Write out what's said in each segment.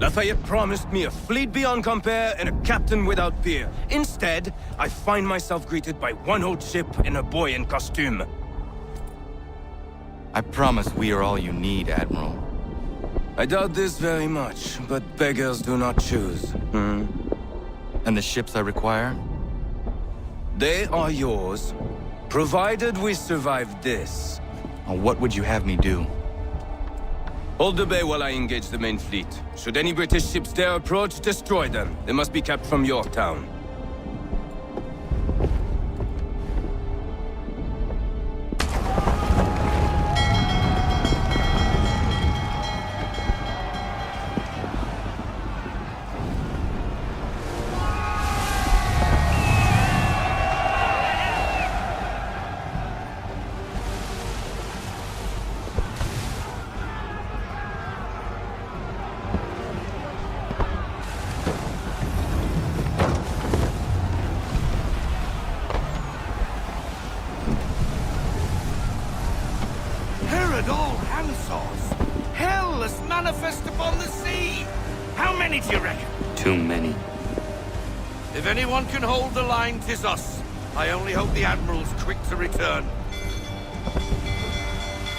Lafayette promised me a fleet beyond compare and a captain without peer. Instead, I find myself greeted by one old ship and a boy in costume. I promise we are all you need, Admiral. I doubt this very much, but beggars do not choose. And the ships I require? They are yours, provided we survive this. What would you have me do? Hold the bay while I engage the main fleet. Should any British ships dare approach, destroy them. They must be kept from Yorktown. All handsaws! Hell has manifest upon the sea! How many do you reckon? Too many. If anyone can hold the line, 'tis us. I only hope the Admiral's quick to return.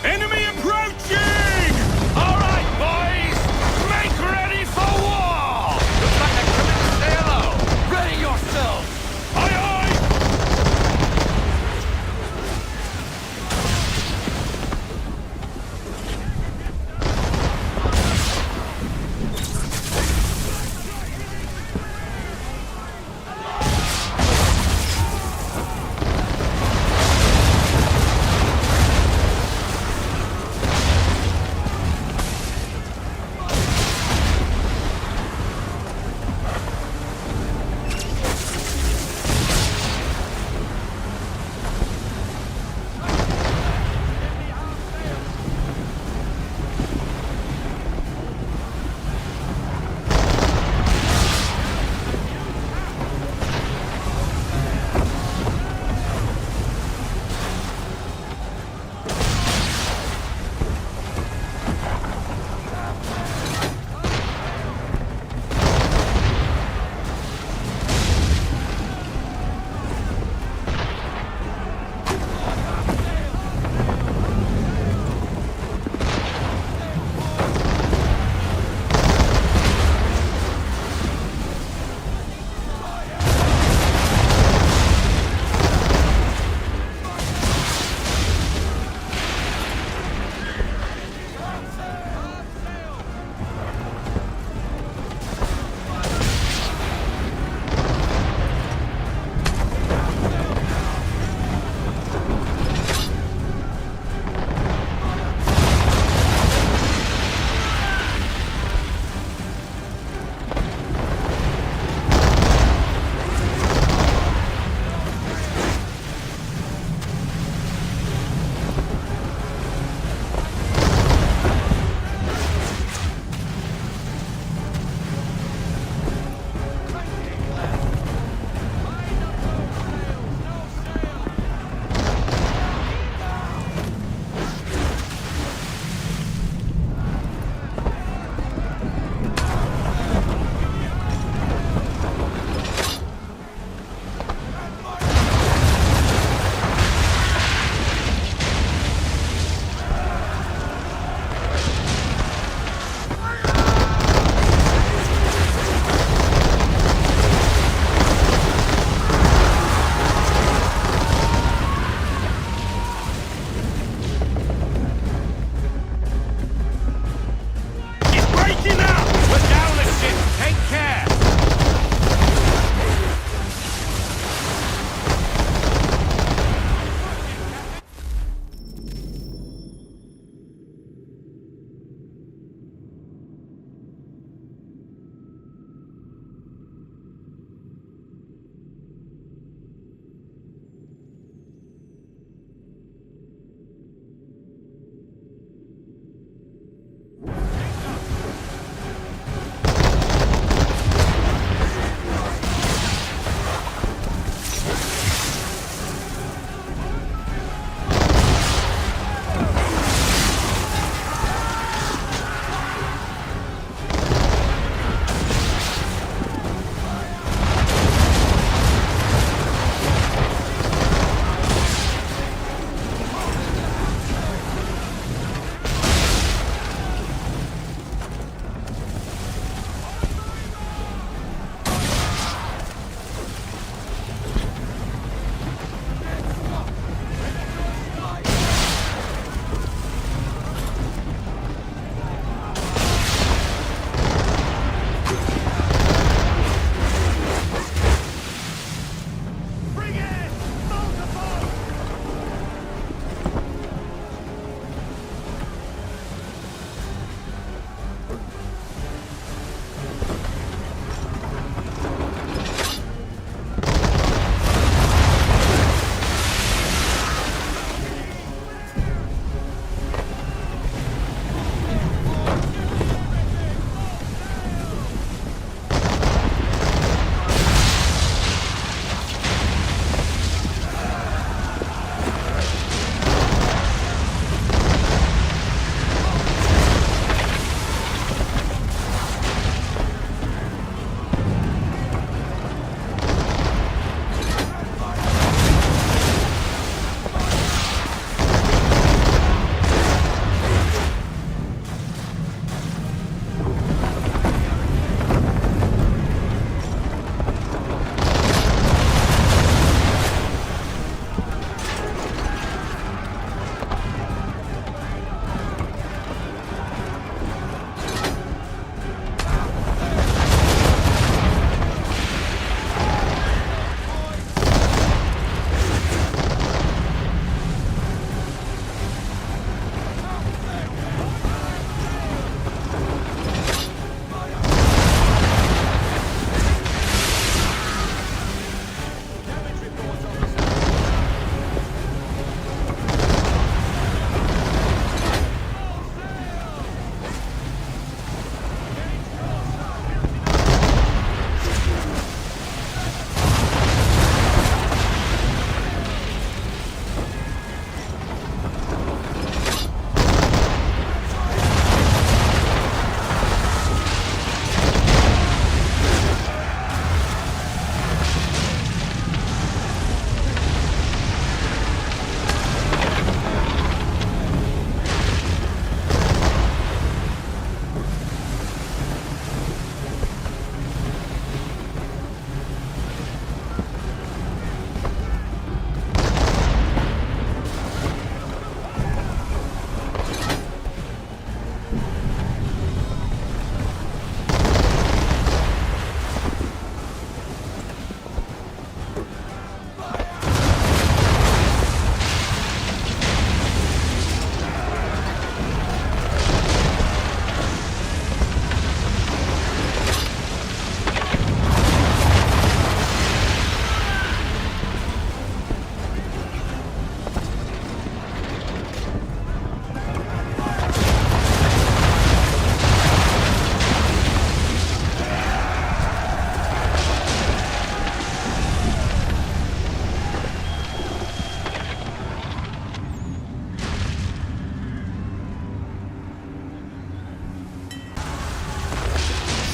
Enemy approaching! All right, boys! Make ready for war! Looks like they're coming to stay low. Ready yourselves! Aye, aye!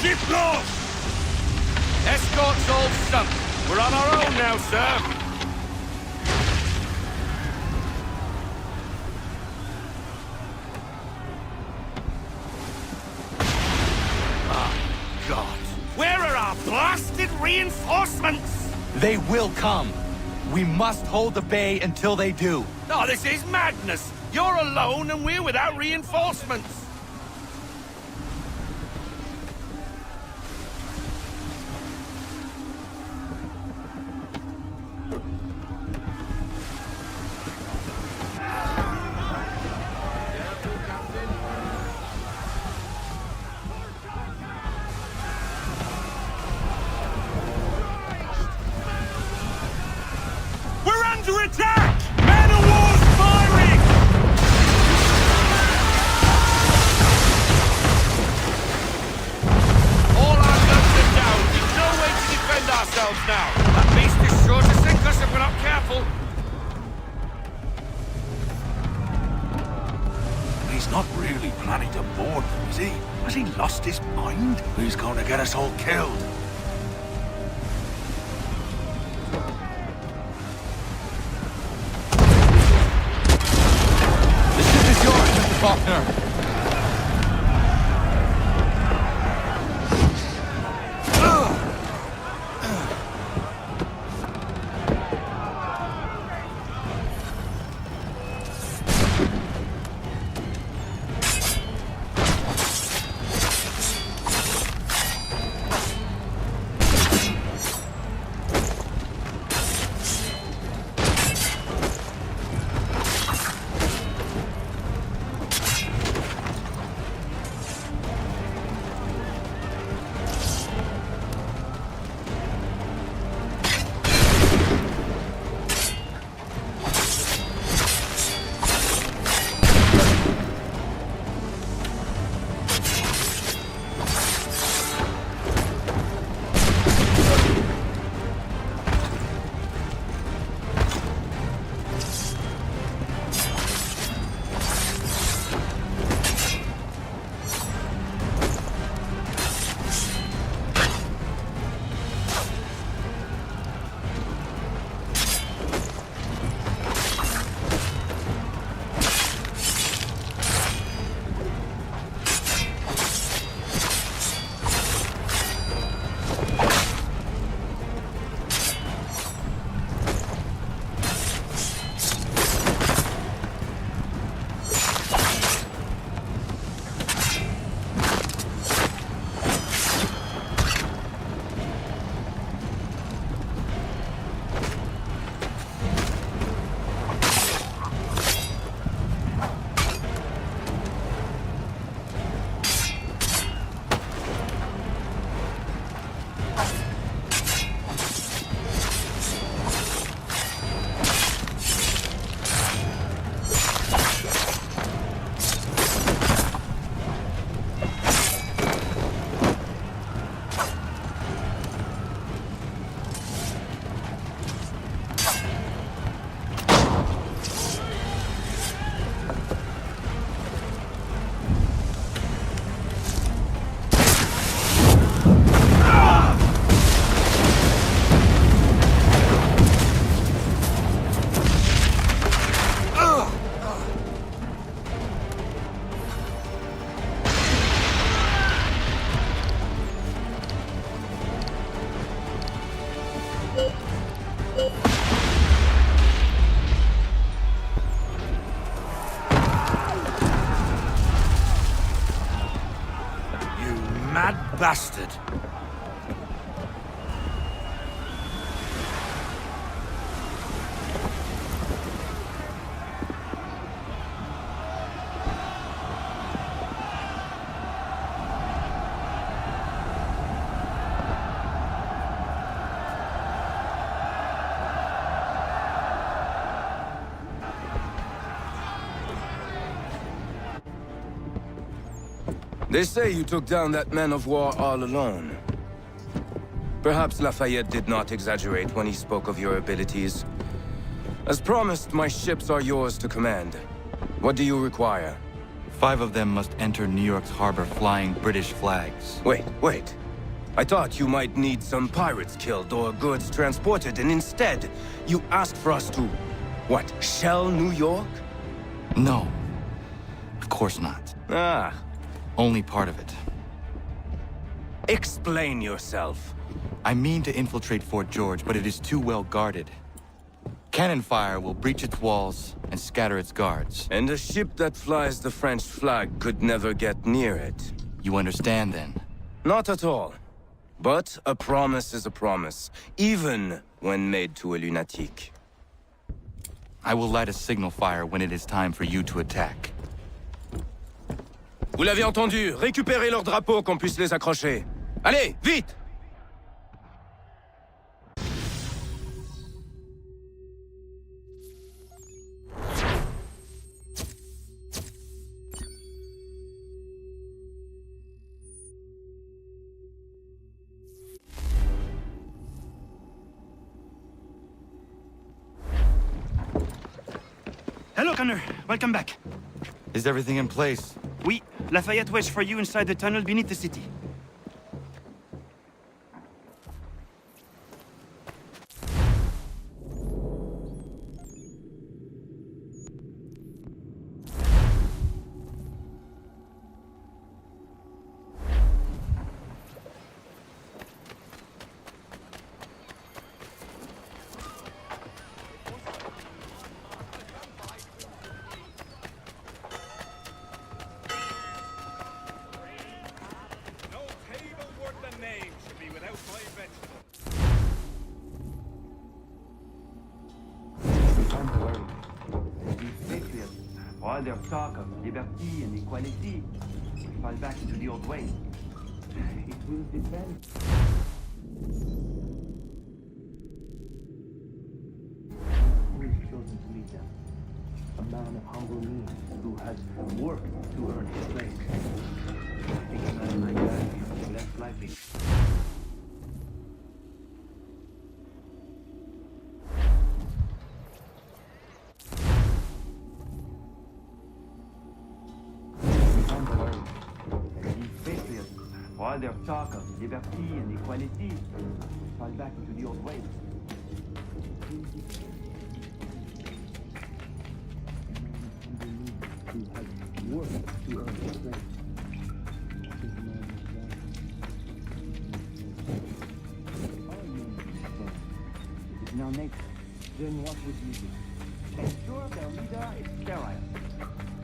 Ship lost! Escort's all sunk. We're on our own now, sir. God. Where are our blasted reinforcements? They will come. We must hold the bay until they do. Oh, this is madness! You're alone and we're without reinforcements! We're under attack! Man of war's firing! All our guns are down. There's no way to defend ourselves now. That beast is sure to sink us if we're not careful. He's not really planning to board them, is he? Has he lost his mind? He's going to get us all killed. The ship is yours, Mr. Faulkner. Mad bastard. They say you took down that man of war all alone. Perhaps Lafayette did not exaggerate when he spoke of your abilities. As promised, my ships are yours to command. What do you require? 5 of them must enter New York's harbor flying British flags. Wait. I thought you might need some pirates killed or goods transported, and instead, you asked for us to, what, shell New York? No. Of course not. Ah, Only part of it. explain yourself. I mean to infiltrate Fort George, but it is too well guarded. Cannon fire will breach its walls and scatter its guards. And a ship that flies the French flag could never get near it. You understand, then? Not at all. But a promise is a promise, even when made to a lunatic. I will light a signal fire when it is time for you to attack. Vous l'avez entendu, récupérez leurs drapeaux qu'on puisse les accrocher. Allez, vite! Hello, Connor. Welcome back. Is everything in place? Oui, Lafayette waits for you inside the tunnel beneath the city. No table worth the name should be without my vegetables. Don't worry. These patriots, for all their talk of liberty and equality, will fall back into the old ways. It will depend. Who is chosen to lead them? A man of humble means who has worked to earn his place. I think a man like that is less likely. Don't worry. These patriots, for all their talk of liberty and equality, will fall back into the old ways. Who has worked to earn his place. It is now nature. Then what would you do? Ensure their leader is sterile.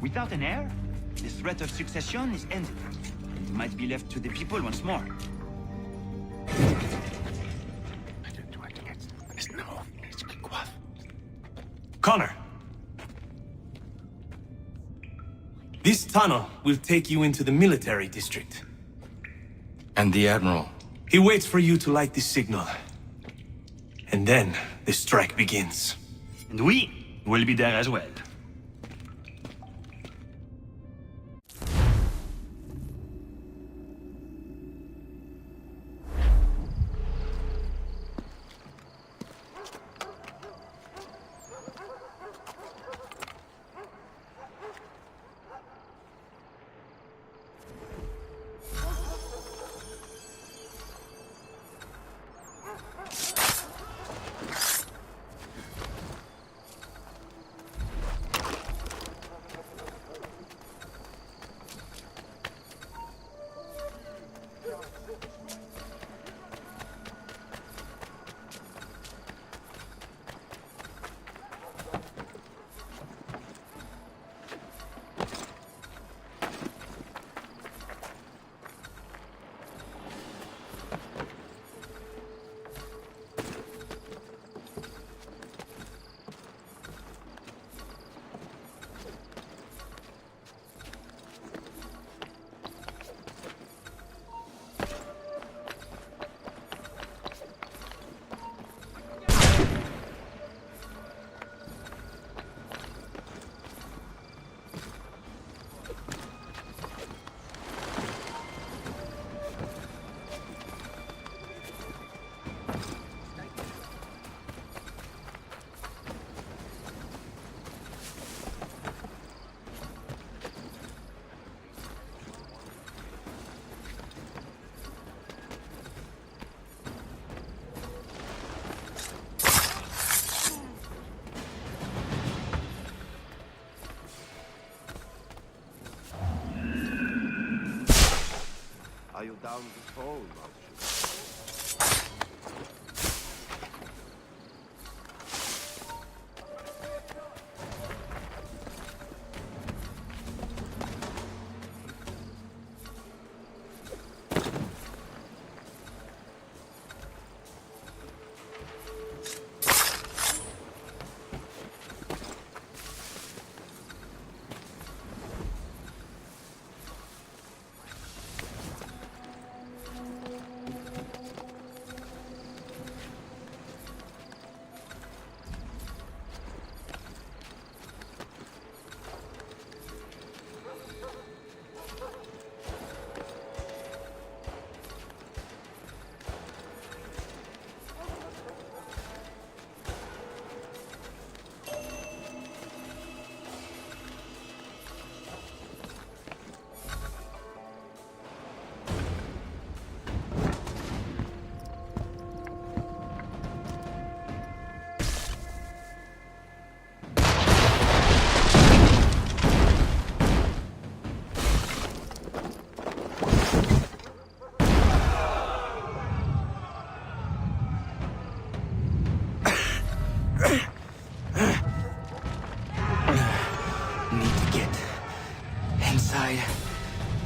Without an heir, the threat of succession is ended. It might be left to the people once more. Connor. This tunnel will take you into the military district. And the Admiral? He waits for you to light this signal. And then the strike begins. And we will be there as well. Are you down the soul, Monsieur?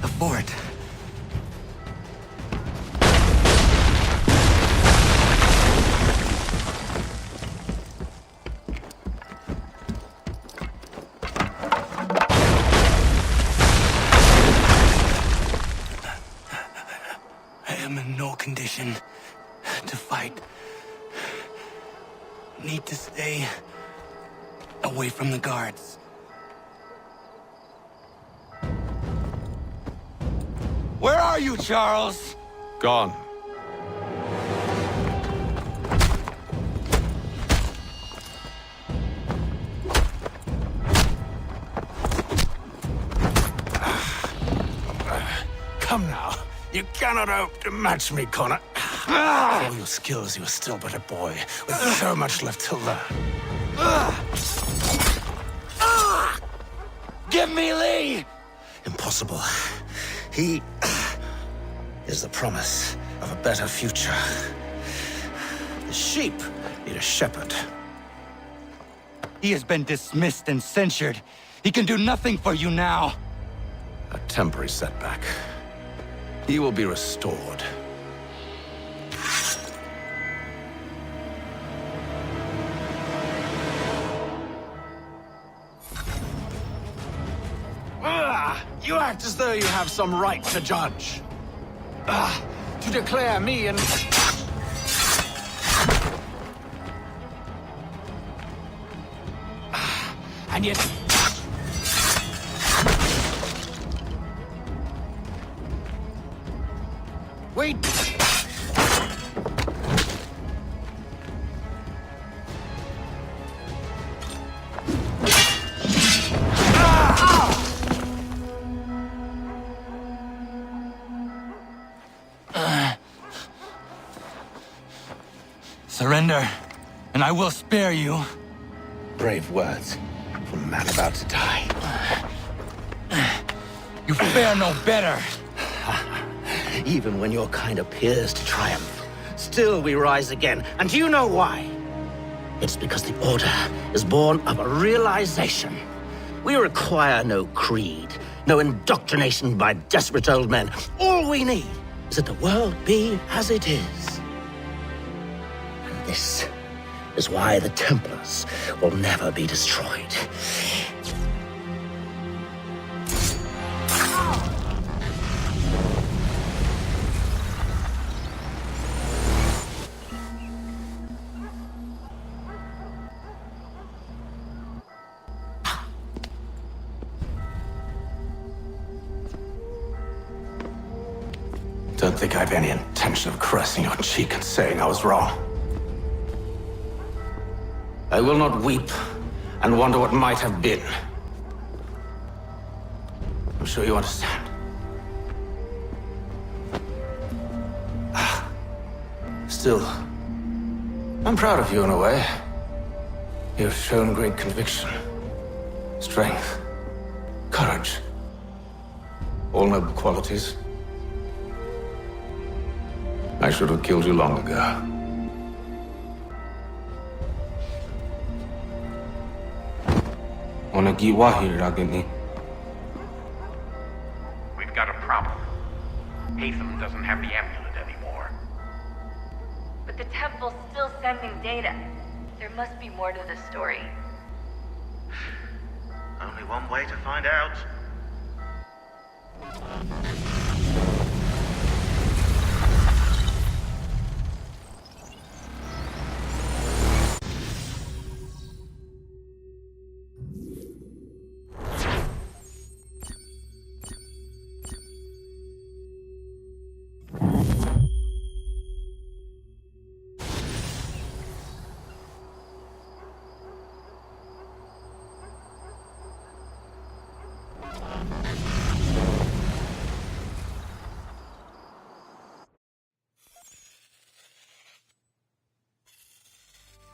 The fort. I am in no condition to fight. Need to stay away from the guards. Where are you, Charles? Gone. Come now. You cannot hope to match me, Connor. For all your skills, you are still but a boy, with so much left to learn. Give me Lee! Impossible. He is the promise of a better future. The sheep need a shepherd. He has been dismissed and censured. He can do nothing for you now. A temporary setback. He will be restored. You act as though you have some right to judge. To declare me and... And yet... Wait! Surrender, and I will spare you. Brave words from a man about to die. You fare no better. Even when your kind appears to triumph, still we rise again. And do you know why? It's because the Order is born of a realization. We require no creed, no indoctrination by desperate old men. All we need is that the world be as it is. And this is why the Templars will never be destroyed. Don't think I have any intention of caressing your cheek and saying I was wrong. I will not weep and wonder what might have been. I'm sure you understand. Still, I'm proud of you in a way. You have shown great conviction, strength, courage. All noble qualities. I should have killed you long ago. Wanna get wahir agni? We've got a problem. Hatham doesn't have the amulet anymore. But the temple's still sending data. There must be more to this story. Only one way to find out.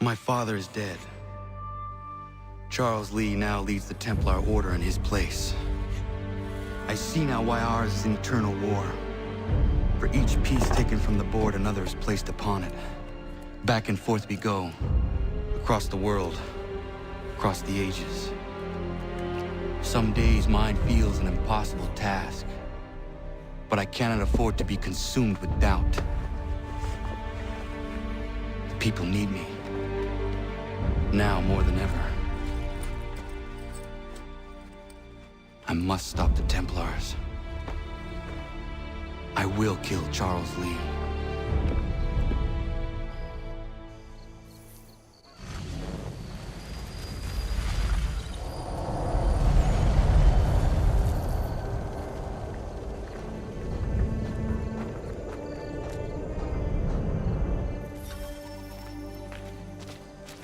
My father is dead. Charles Lee now leads the Templar Order in his place. I see now why ours is an eternal war. For each piece taken from the board, another is placed upon it. Back and forth we go. Across the world. Across the ages. Some days mine feels an impossible task. But I cannot afford to be consumed with doubt. The people need me. Now more than ever. I must stop the Templars. I will kill Charles Lee.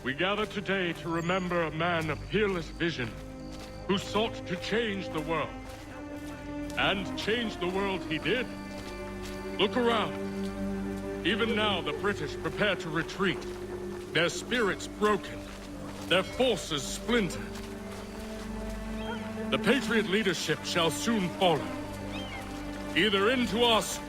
We gather today to remember a man of peerless vision who sought to change the world. And change the world he did. Look around. Even now the British prepare to retreat. Their spirits broken. Their forces splintered. The Patriot leadership shall soon follow. Either into us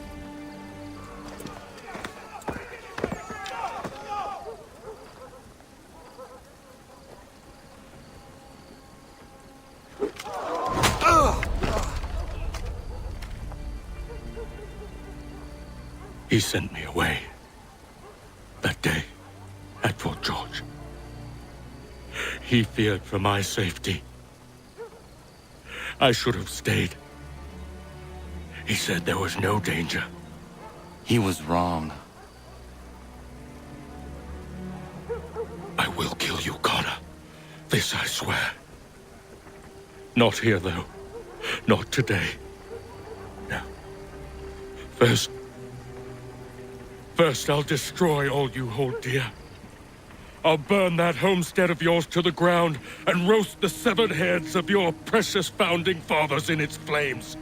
He sent me away. That day, at Fort George. He feared for my safety. I should have stayed. He said there was no danger. He was wrong. I will kill you, Connor. This I swear. Not here, though. Not today. No. First, I'll destroy all you hold dear. I'll burn that homestead of yours to the ground and roast the severed heads of your precious founding fathers in its flames.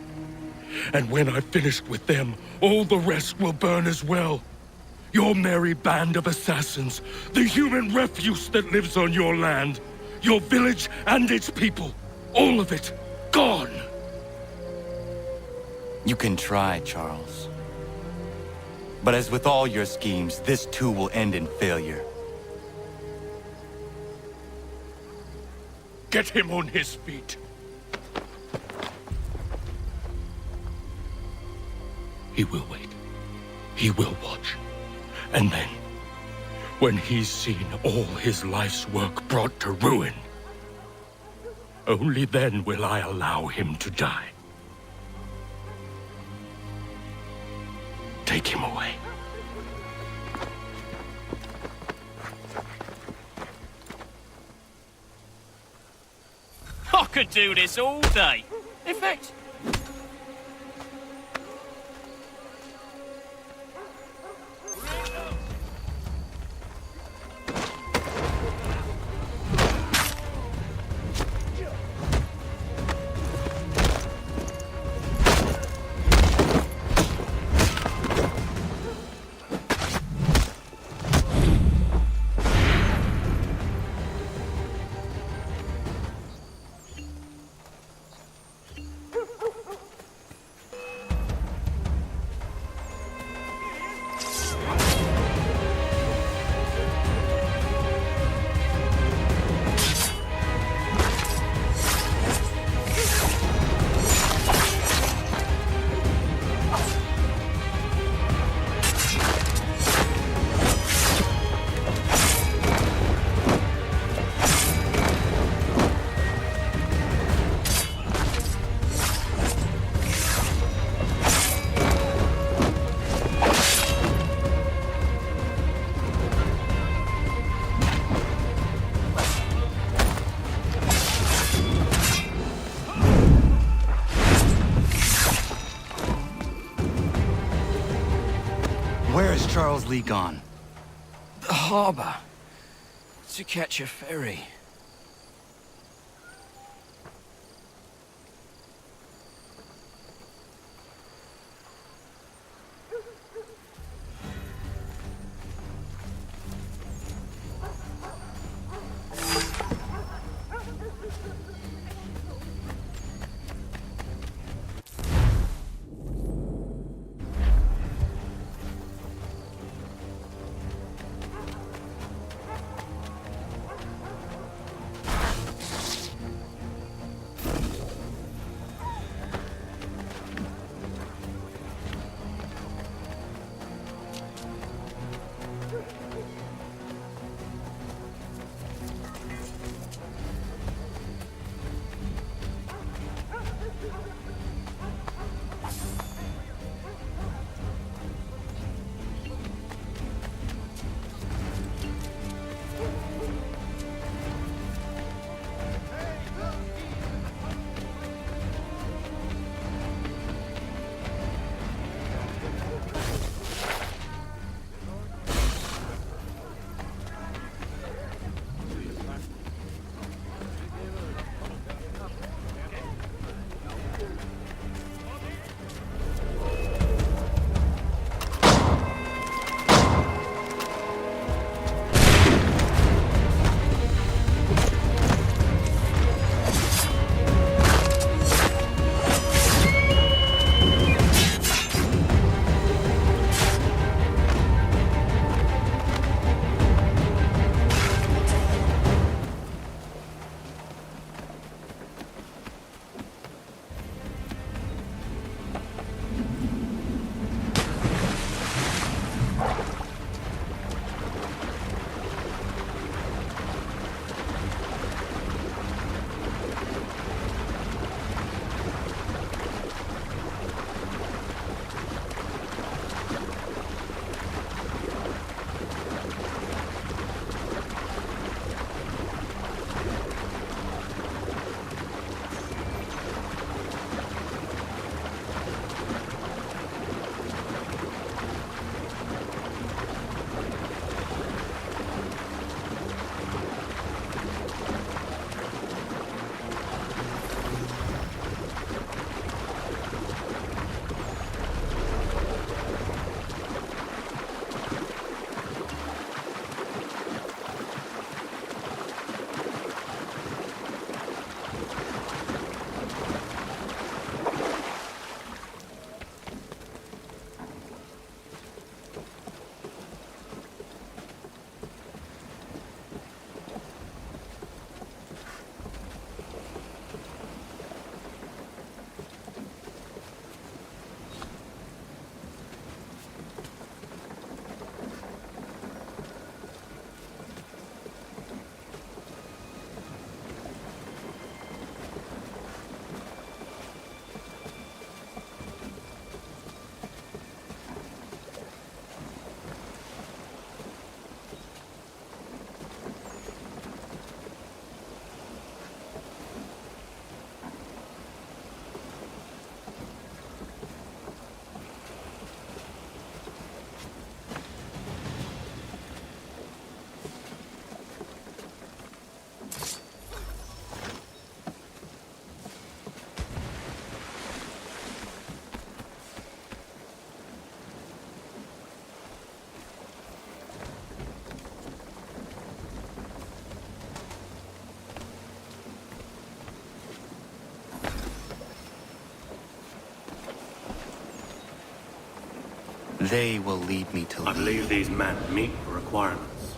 And when I've finished with them, all the rest will burn as well. Your merry band of assassins, the human refuse that lives on your land, your village and its people, all of it, gone. You can try, Charles. But as with all your schemes, this too will end in failure. Get him on his feet. He will wait. He will watch. And then, when he's seen all his life's work brought to ruin, only then will I allow him to die. Take him away. I could do this all day. In fact, Where is Charles Lee gone? The harbor. To catch a ferry. They will lead me to I believe these men meet the requirements.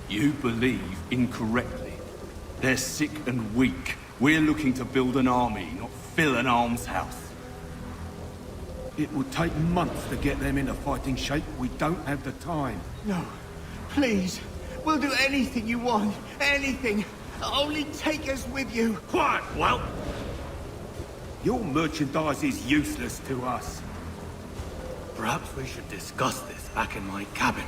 You believe incorrectly. They're sick and weak. We're looking to build an army, not fill an almshouse. It will take months to get them into fighting shape. We don't have the time. No. Please. We'll do anything you want. Anything. Only take us with you. Quiet, Whelp! Your merchandise is useless to us. Perhaps we should discuss this back in my cabin.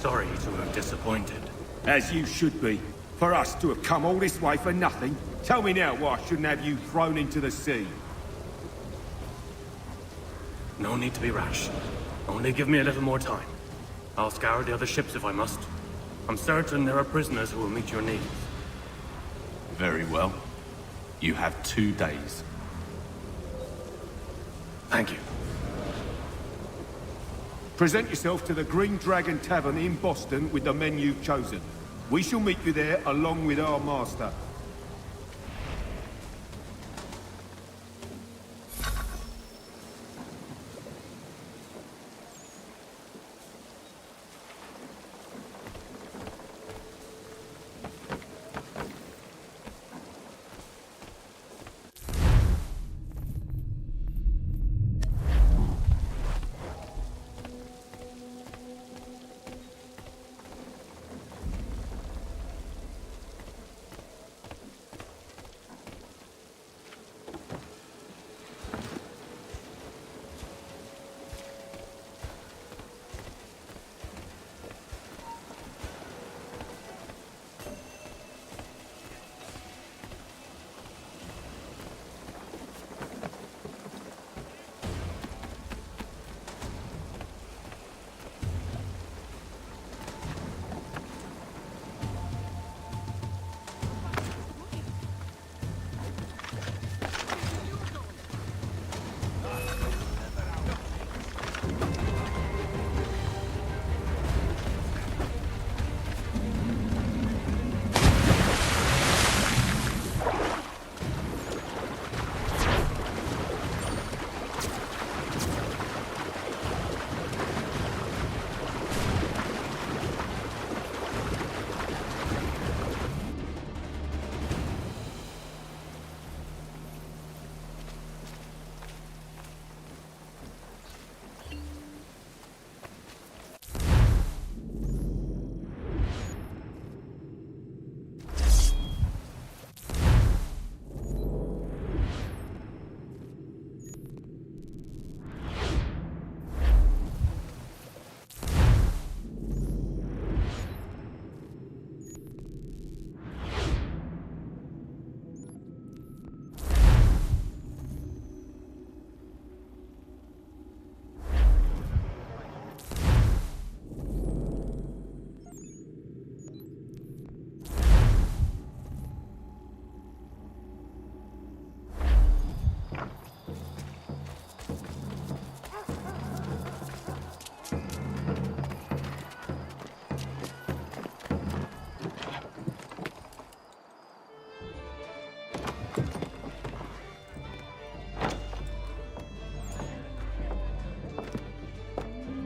sorry to have disappointed. As you should be. For us to have come all this way for nothing. Tell me now why I shouldn't have you thrown into the sea. No need to be rash. Only give me a little more time. I'll scour the other ships if I must. I'm certain there are prisoners who will meet your needs. Very well. You have 2 days. Thank you. Present yourself to the Green Dragon Tavern in Boston with the men you've chosen. We shall meet you there along with our master.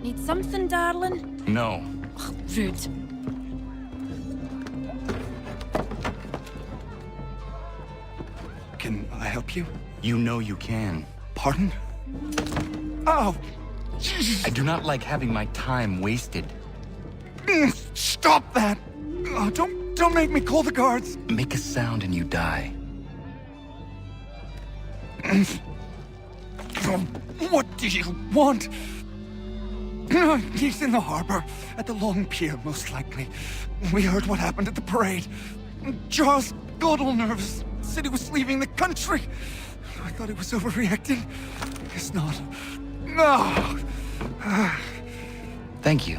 Need something, darling? No. Ugh, rude. Can I help you? You know you can. Pardon? Oh! I do not like having my time wasted. Stop that! Oh, don't make me call the guards! Make a sound and you die. What do you want? He's in the harbor, at the Long Pier, most likely. We heard what happened at the parade. Charles got all nervous, said he was leaving the country. I thought he was overreacting. Guess not. No! Thank you.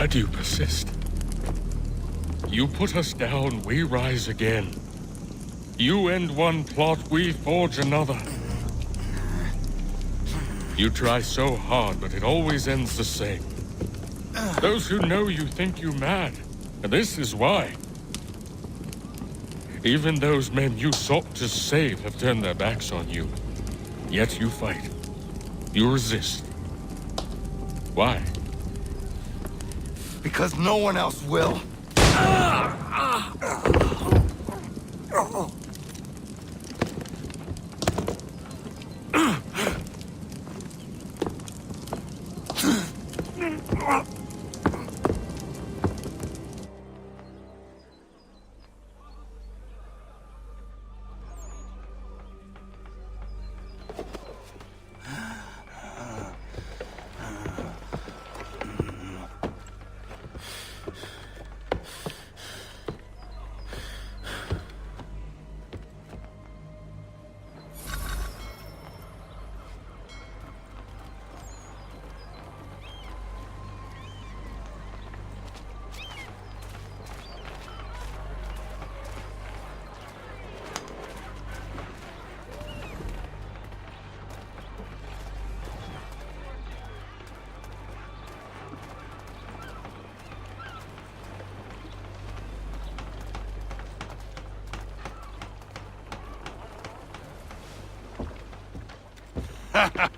Glad you persist. You put us down, we rise again. You end one plot, we forge another. You try so hard, but it always ends the same. Those who know you think you mad, and this is why. Even those men you sought to save have turned their backs on you. Yet you fight. You resist. Why? Because no one else will.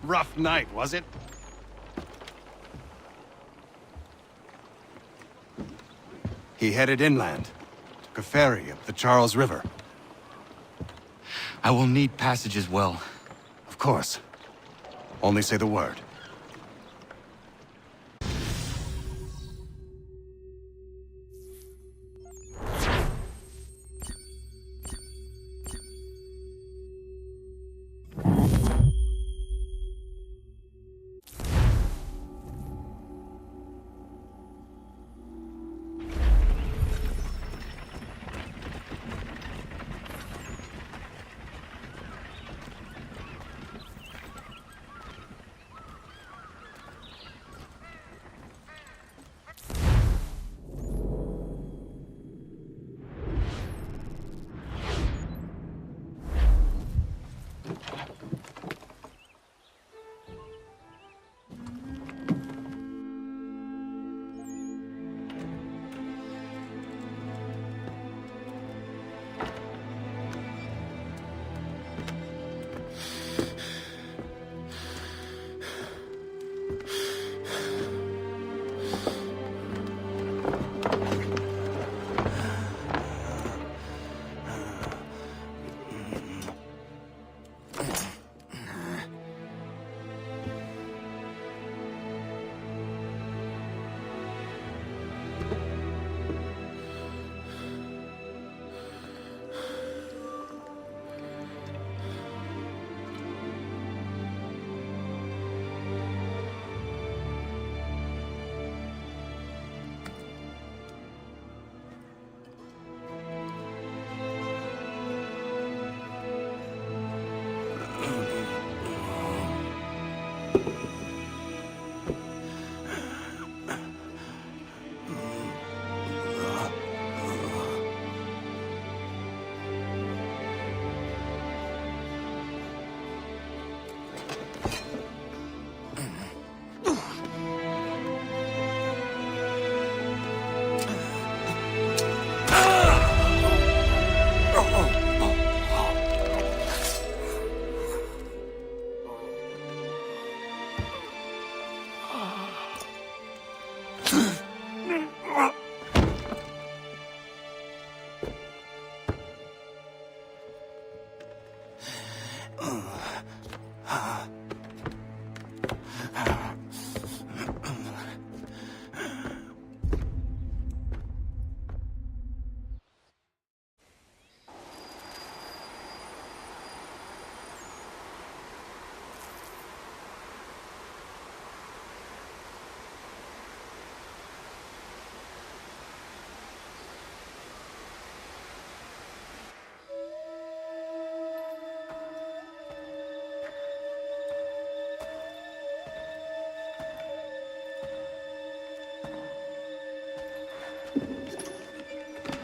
Rough night, was it? He headed inland. Took a ferry up the Charles River. I will need passage as well. Of course. Only say the word.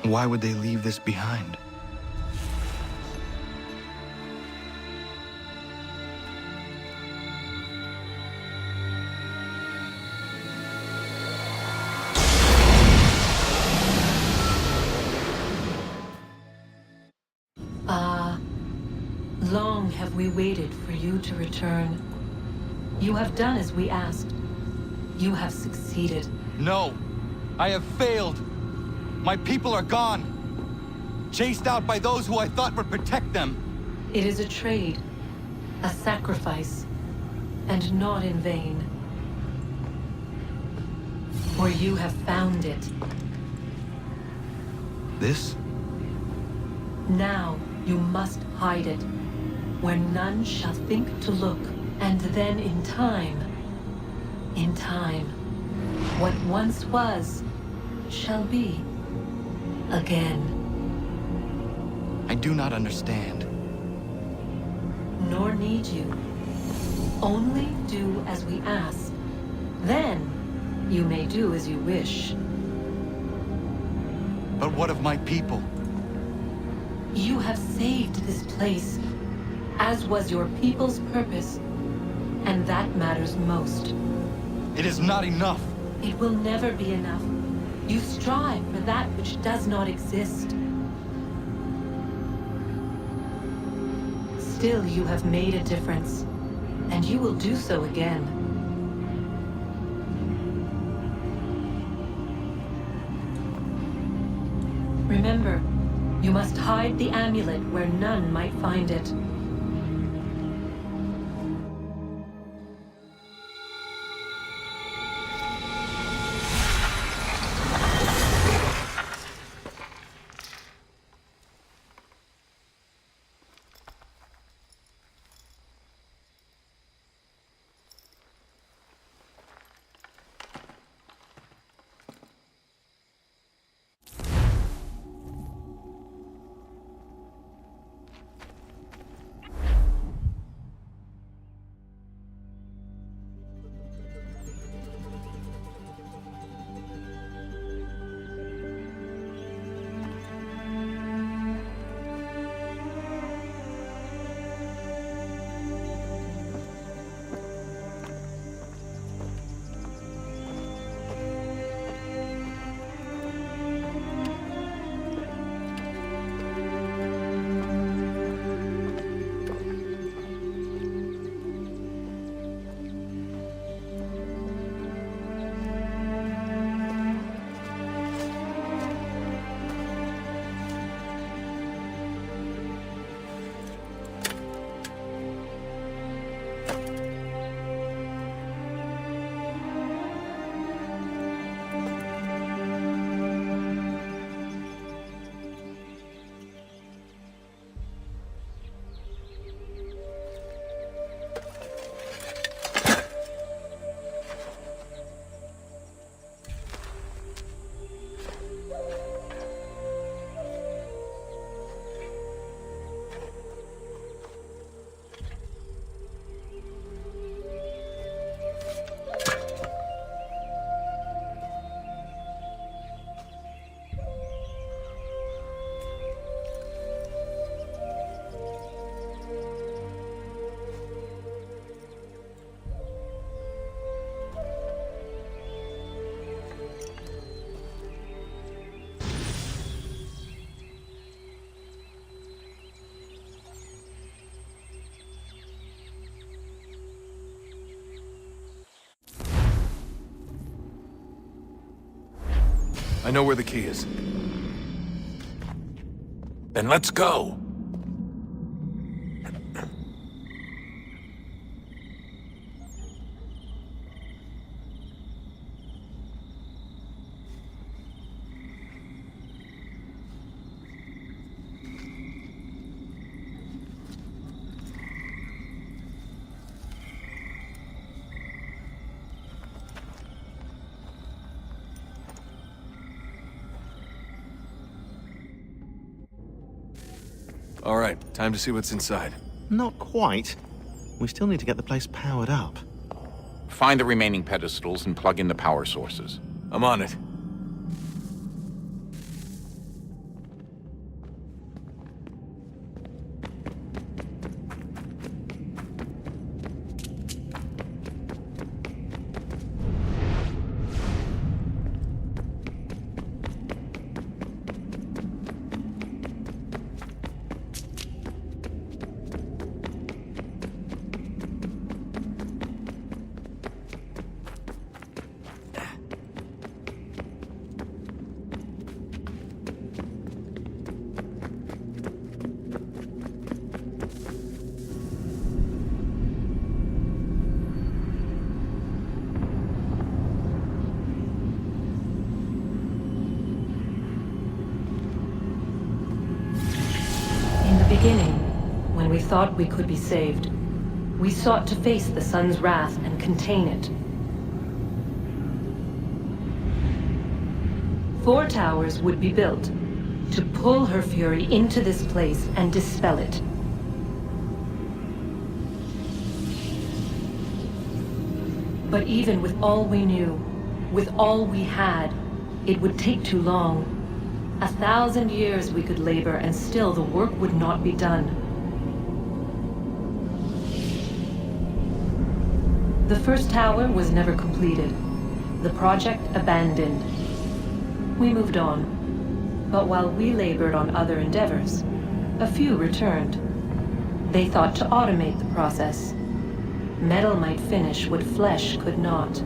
Why would they leave this behind? Long have we waited for you to return. You have done as we asked. You have succeeded. No! I have failed! My people are gone! Chased out by those who I thought would protect them! It is a trade, a sacrifice, and not in vain. For you have found it. This? Now you must hide it, where none shall think to look, and then in time, what once was, shall be again. I do not understand. Nor need you. Only do as we ask. Then, you may do as you wish. But what of my people? You have saved this place, as was your people's purpose, and that matters most. It is not enough. It will never be enough. You strive for that which does not exist. Still, you have made a difference, and you will do so again. Remember, you must hide the amulet where none might find it. I know where the key is. Then let's go! All right, time to see what's inside. Not quite. We still need to get the place powered up. Find the remaining pedestals and plug in the power sources. I'm on it. beginning, when we thought we could be saved, we sought to face the sun's wrath and contain it. 4 towers would be built to pull her fury into this place and dispel it. But even with all we knew, with all we had, it would take too long. 1,000 years we could labor, and still the work would not be done. The first tower was never completed. The project abandoned. We moved on. But while we labored on other endeavors, a few returned. They thought to automate the process. Metal might finish what flesh could not.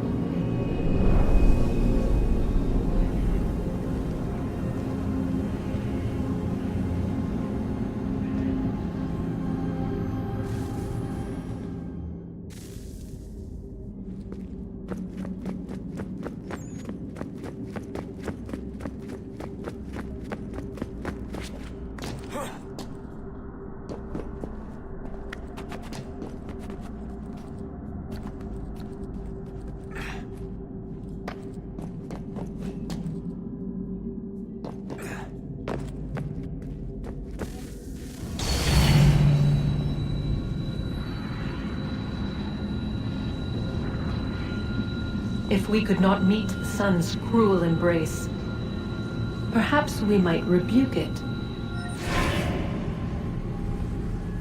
If we could not meet the sun's cruel embrace, perhaps we might rebuke it.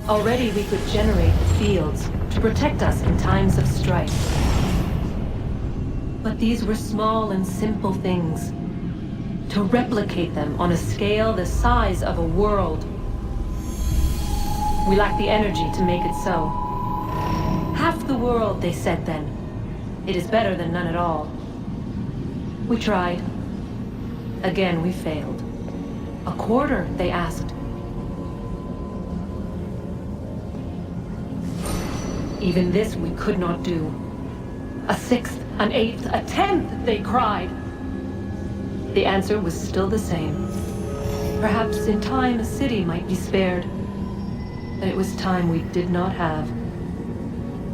Already we could generate the fields to protect us in times of strife. But these were small and simple things. To replicate them on a scale the size of a world, we lack the energy to make it so. Half the world, they said then. It is better than none at all. We tried. Again, we failed. A quarter, they asked. Even this we could not do. A 1/6, an 1/8, a 1/10, they cried. The answer was still the same. Perhaps in time a city might be spared. But it was time we did not have.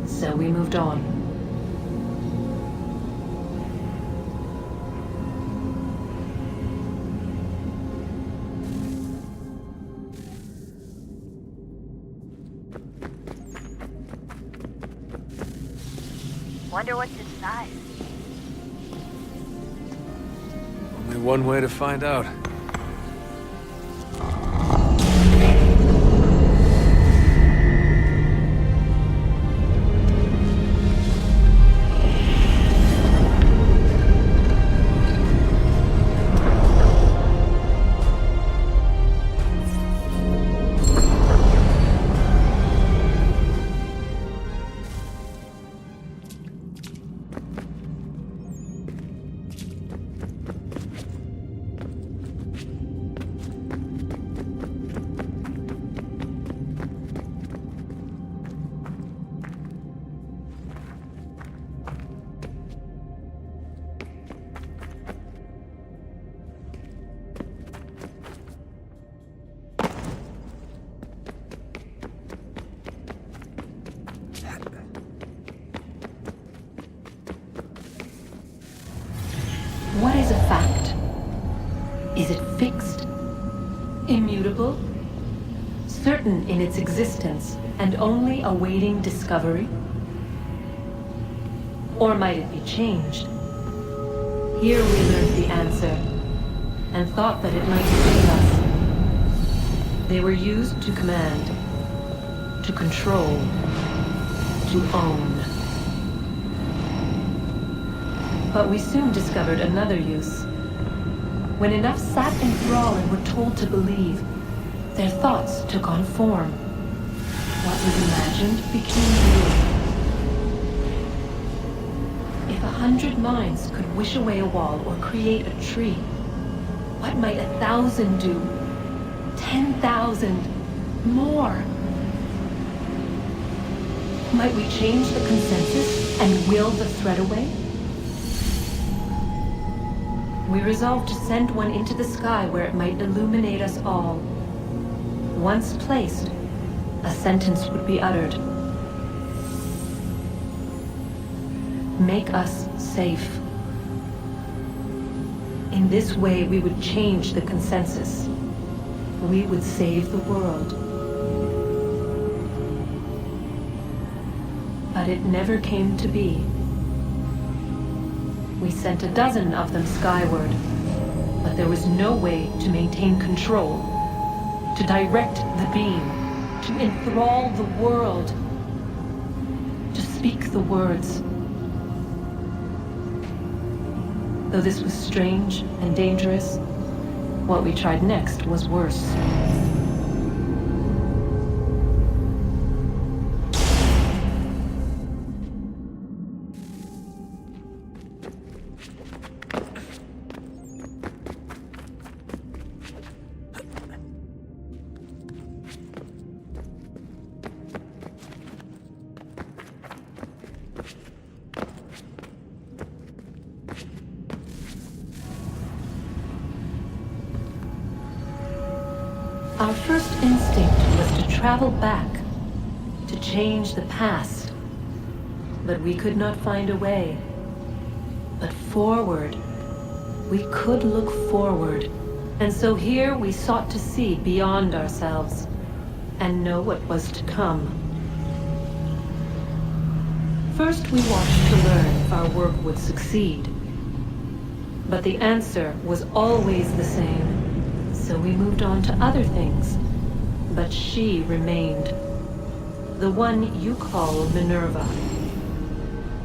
So we moved on. Wonder what's inside. Only one way to find out. What is a fact? Is it fixed? Immutable? Certain in its existence and only awaiting discovery? Or might it be changed? Here we learned the answer, and thought that it might save us. They were used to command, to control, to own. But we soon discovered another use. When enough sat in thrall and were told to believe, their thoughts took on form. What was imagined became real. If 100 minds could wish away a wall or create a tree, what might 1,000 do? 10,000? More? Might we change the consensus and will the threat away? We resolved to send one into the sky where it might illuminate us all. once placed, a sentence would be uttered. Make us safe. In this way, we would change the consensus. We would save the world. But it never came to be. We sent a dozen of them skyward, but there was no way to maintain control, to direct the beam, to enthrall the world, to speak the words. Though this was strange and dangerous, what we tried next was worse. Our first instinct was to travel back, to change the past. But we could not find a way. But forward, we could look forward. And so here we sought to see beyond ourselves and know what was to come. First, we watched to learn if our work would succeed. But the answer was always the same. So we moved on to other things. But she remained. The one you call Minerva.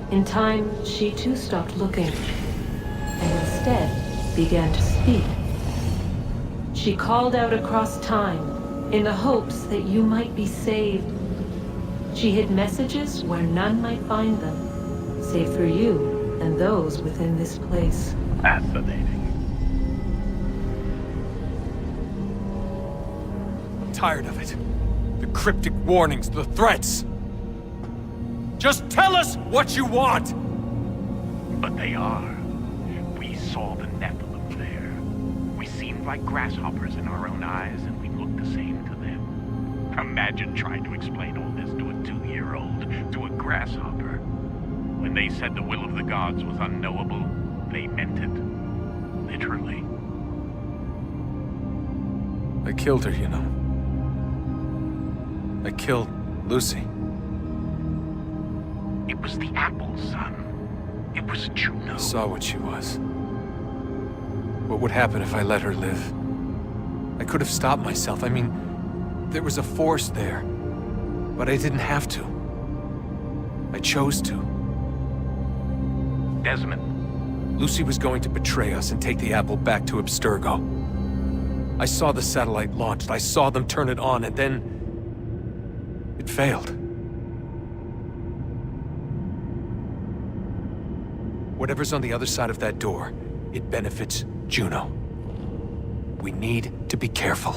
In time, she too stopped looking, and instead began to speak. She called out across time, in the hopes that you might be saved. She hid messages where none might find them, save for you and those within this place. Fascinating. Tired of it. The cryptic warnings, the threats. Just tell us what you want! But they are. We saw the Nephilim there. We seemed like grasshoppers in our own eyes, and we looked the same to them. Imagine trying to explain all this to a 2-year-old, to a grasshopper. When they said the will of the gods was unknowable, they meant it. Literally. I killed her, you know. I killed Lucy. It was the apple, son. It was Juno. I saw what she was. What would happen if I let her live? I could have stopped myself. I mean, there was a force there. But I didn't have to. I chose to. Desmond. Lucy was going to betray us and take the apple back to Abstergo. I saw the satellite launched. I saw them turn it on, and then it failed. Whatever's on the other side of that door, it benefits Juno. We need to be careful.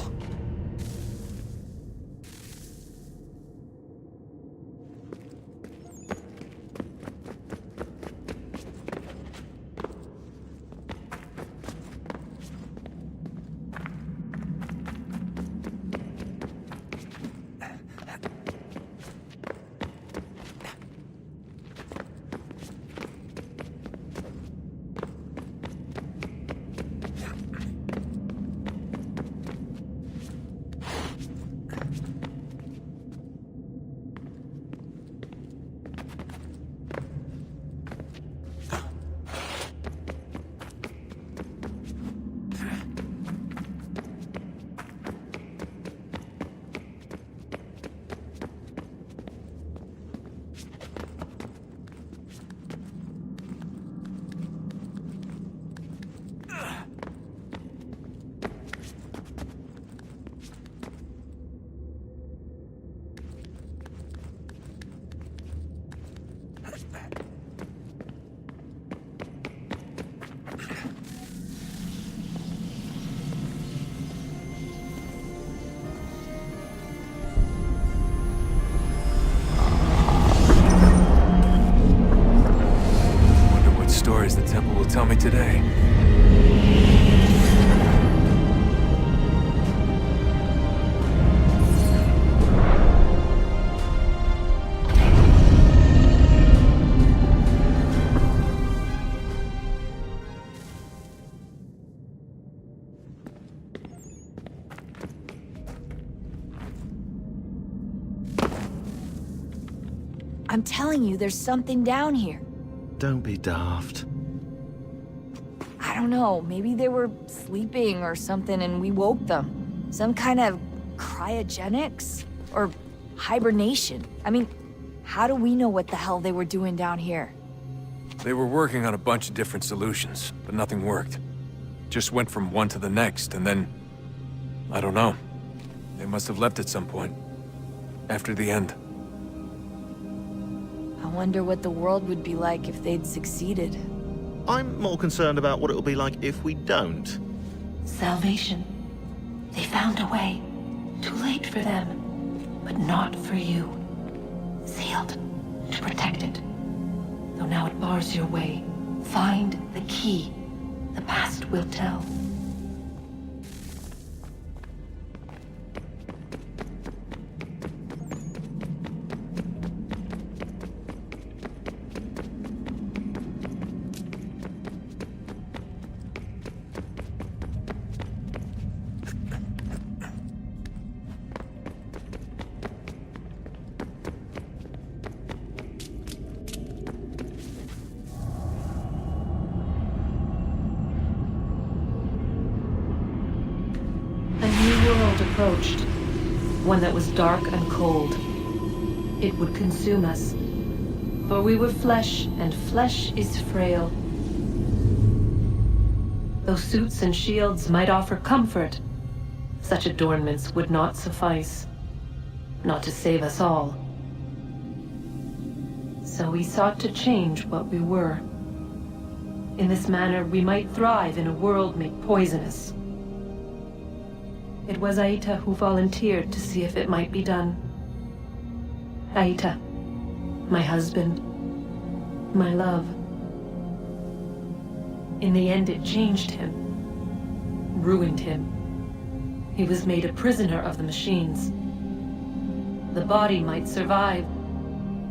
I'm telling you, there's something down here. Don't be daft. I don't know, maybe they were sleeping or something and we woke them. Some kind of cryogenics? Or hibernation? I mean, how do we know what the hell they were doing down here? They were working on a bunch of different solutions, but nothing worked. Just went from one to the next, and then... I don't know. They must have left at some point. After the end. I wonder what the world would be like if they'd succeeded. I'm more concerned about what it'll be like if we don't. Salvation. They found a way. Too late for them, but not for you. Sealed to protect it. Though now it bars your way. Find the key. The past will tell. Approached, one that was dark and cold. It would consume us, for we were flesh, and flesh is frail. Though suits and shields might offer comfort, such adornments would not suffice, not to save us all. So we sought to change what we were. In this manner, we might thrive in a world made poisonous. It was Aita who volunteered to see if it might be done. Aita, my husband, my love. In the end, it changed him, ruined him. He was made a prisoner of the machines. The body might survive,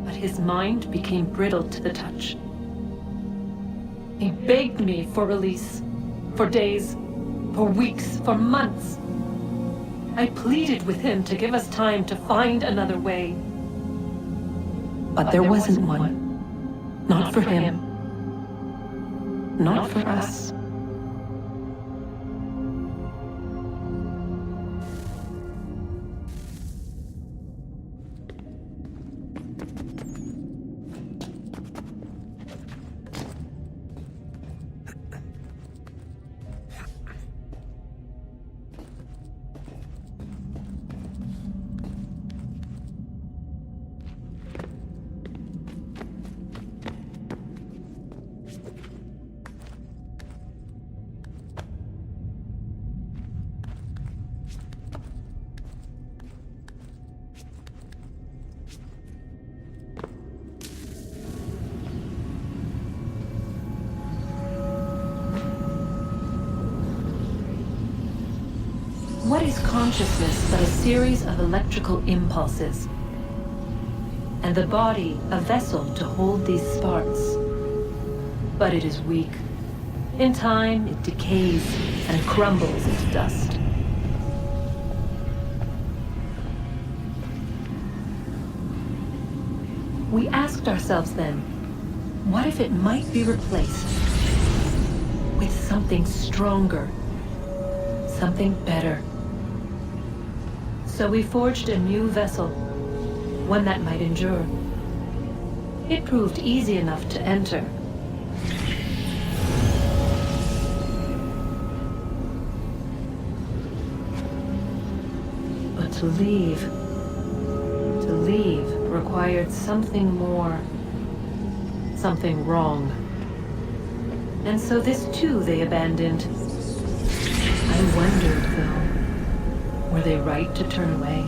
but his mind became brittle to the touch. He begged me for release, for days, for weeks, for months. I pleaded with him to give us time to find another way. But there wasn't one. Not for him. Not for us. What is consciousness but a series of electrical impulses? And the body a vessel to hold these sparks. But it is weak. In time, it decays and crumbles into dust. We asked ourselves then, what if it might be replaced with something stronger, something better? So we forged a new vessel, one that might endure. It proved easy enough to enter. But to leave required something more, something wrong. And so this too they abandoned. I wondered, though, were they right to turn away?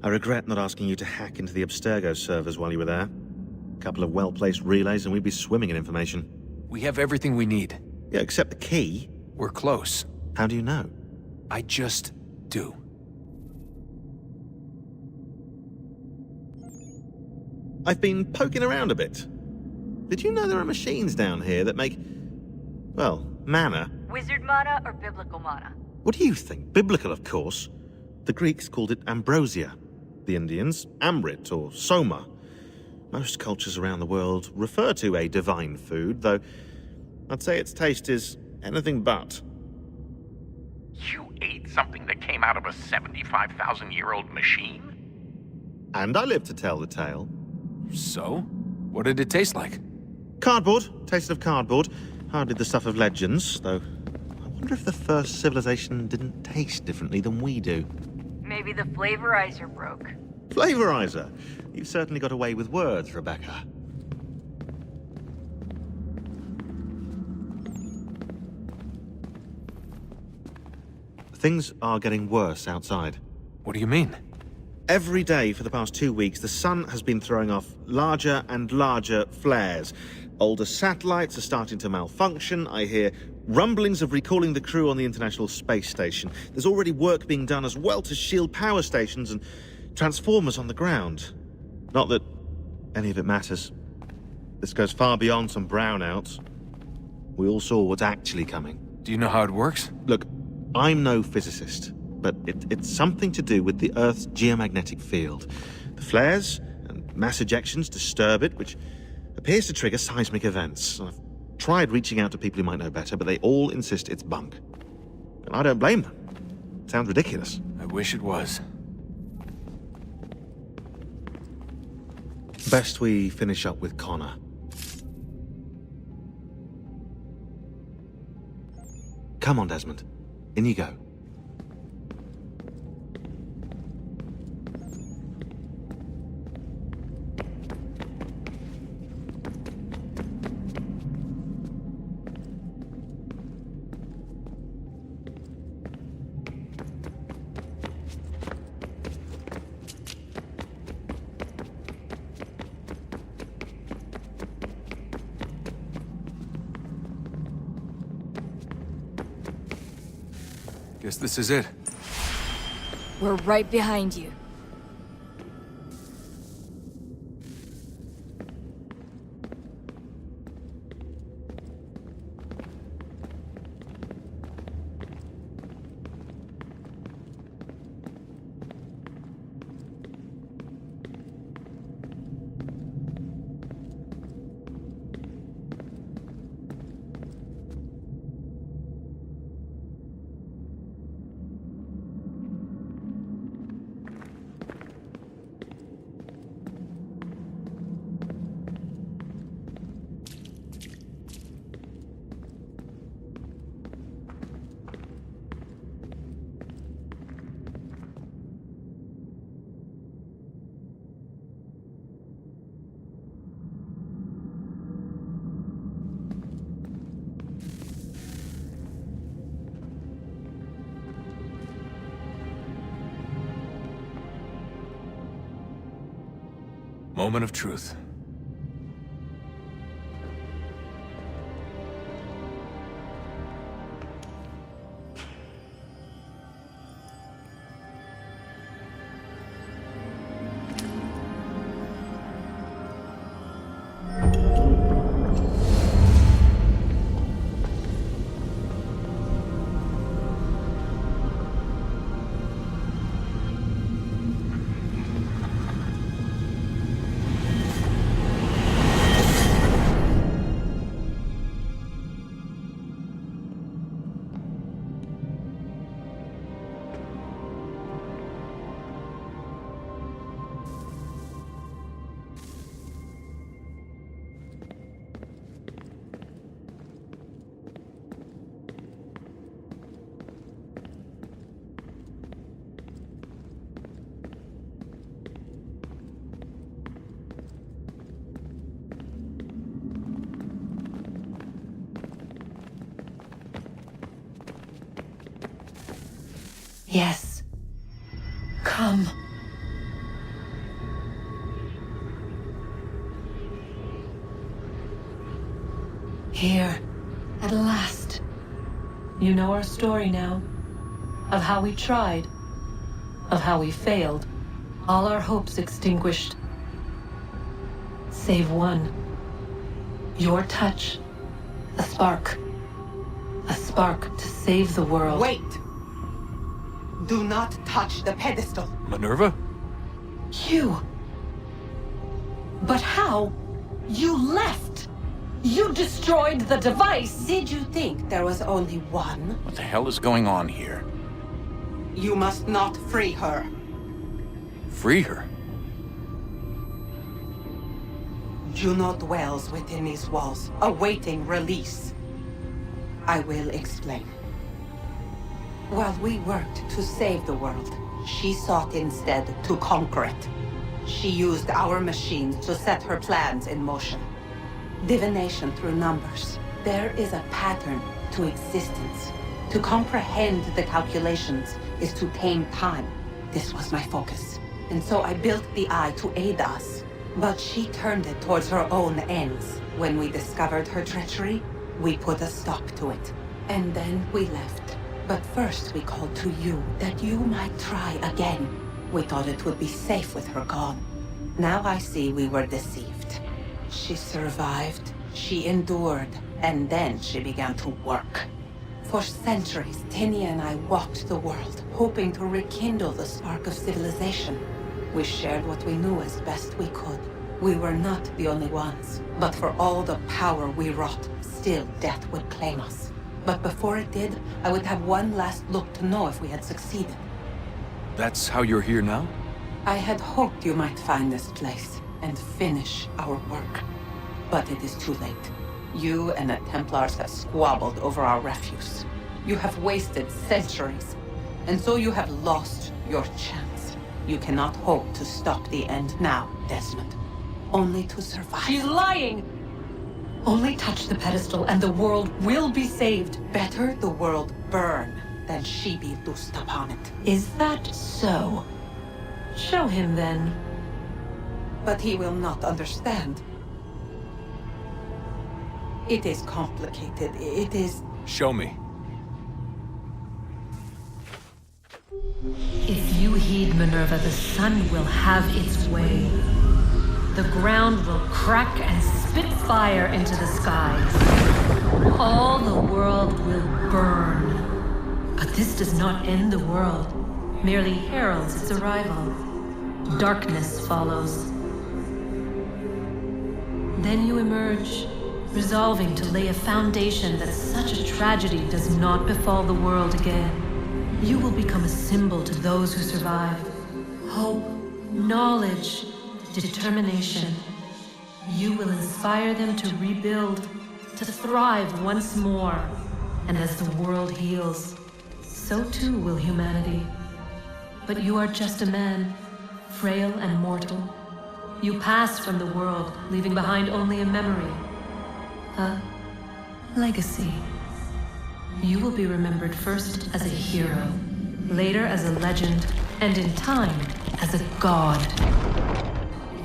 I regret not asking you to hack into the Abstergo servers while you were there. A couple of well-placed relays and we'd be swimming in information. We have everything we need. Yeah, except the key. We're close. How do you know? I just do. I've been poking around a bit. Did you know there are machines down here that make, well, mana? Wizard mana or biblical mana? What do you think? Biblical, of course. The Greeks called it ambrosia. The Indians, amrit or soma. Most cultures around the world refer to a divine food, though I'd say its taste is anything but. You ate something that came out of a 75,000-year-old machine? And I live to tell the tale. So? What did it taste like? Cardboard. Tasted of cardboard. Hardly the stuff of legends, though. I wonder if the first civilization didn't taste differently than we do. Maybe the flavorizer broke. Flavorizer? You've certainly got away with words, Rebecca. Things are getting worse outside. What do you mean? Every day for the past 2 weeks, the sun has been throwing off larger and larger flares. Older satellites are starting to malfunction. I hear rumblings of recalling the crew on the International Space Station. There's already work being done as well to shield power stations and transformers on the ground. Not that any of it matters. This goes far beyond some brownouts. We all saw what's actually coming. Do you know how it works? Look, I'm no physicist, but it's something to do with the Earth's geomagnetic field. The flares and mass ejections disturb it, which appears to trigger seismic events. I've tried reaching out to people who might know better, but they all insist it's bunk. And I don't blame them. It sounds ridiculous. I wish it was. Best we finish up with Connor. Come on, Desmond. In you go. Guess this is it. We're right behind you. Moment of truth. Yes. Come. You know our story now. Of how we tried. Of how we failed. All our hopes extinguished. Save one. Your touch. A spark. A spark to save the world. Wait! Do not touch the pedestal. Minerva? You! But how? You left! You destroyed the device! Did you think there was only one? What the hell is going on here? You must not free her. Free her? Juno dwells within these walls, awaiting release. I will explain. While we worked to save the world, she sought instead to conquer it. She used our machines to set her plans in motion. Divination through numbers. There is a pattern to existence. To comprehend the calculations is to tame time. This was my focus. And so I built the eye to aid us. But she turned it towards her own ends. When we discovered her treachery, we put a stop to it. And then we left. But first we called to you, that you might try again. We thought it would be safe with her gone. Now I see we were deceived. She survived, she endured, and then she began to work. For centuries, Tinia and I walked the world, hoping to rekindle the spark of civilization. We shared what we knew as best we could. We were not the only ones, but for all the power we wrought, still death would claim us. But before it did, I would have one last look to know if we had succeeded. That's how you're here now? I had hoped you might find this place and finish our work. But it is too late. You and the Templars have squabbled over our refuse. You have wasted centuries, and so you have lost your chance. You cannot hope to stop the end now, Desmond. Only to survive. She's lying! Only touch the pedestal and the world will be saved. Better the world burn than she be loosed upon it. Is that so? Show him then. But he will not understand. It is complicated. It is... Show me. If you heed Minerva, the sun will have its way. The ground will crack and spit fire into the skies. All the world will burn. But this does not end the world, merely heralds its arrival. Darkness follows. Then you emerge, resolving to lay a foundation that such a tragedy does not befall the world again. You will become a symbol to those who survive. Hope, knowledge, determination. You will inspire them to rebuild, to thrive once more. And as the world heals, so too will humanity. But you are just a man, frail and mortal. You pass from the world, leaving behind only a memory. A legacy. You will be remembered first as a hero, later as a legend, and in time, as a god.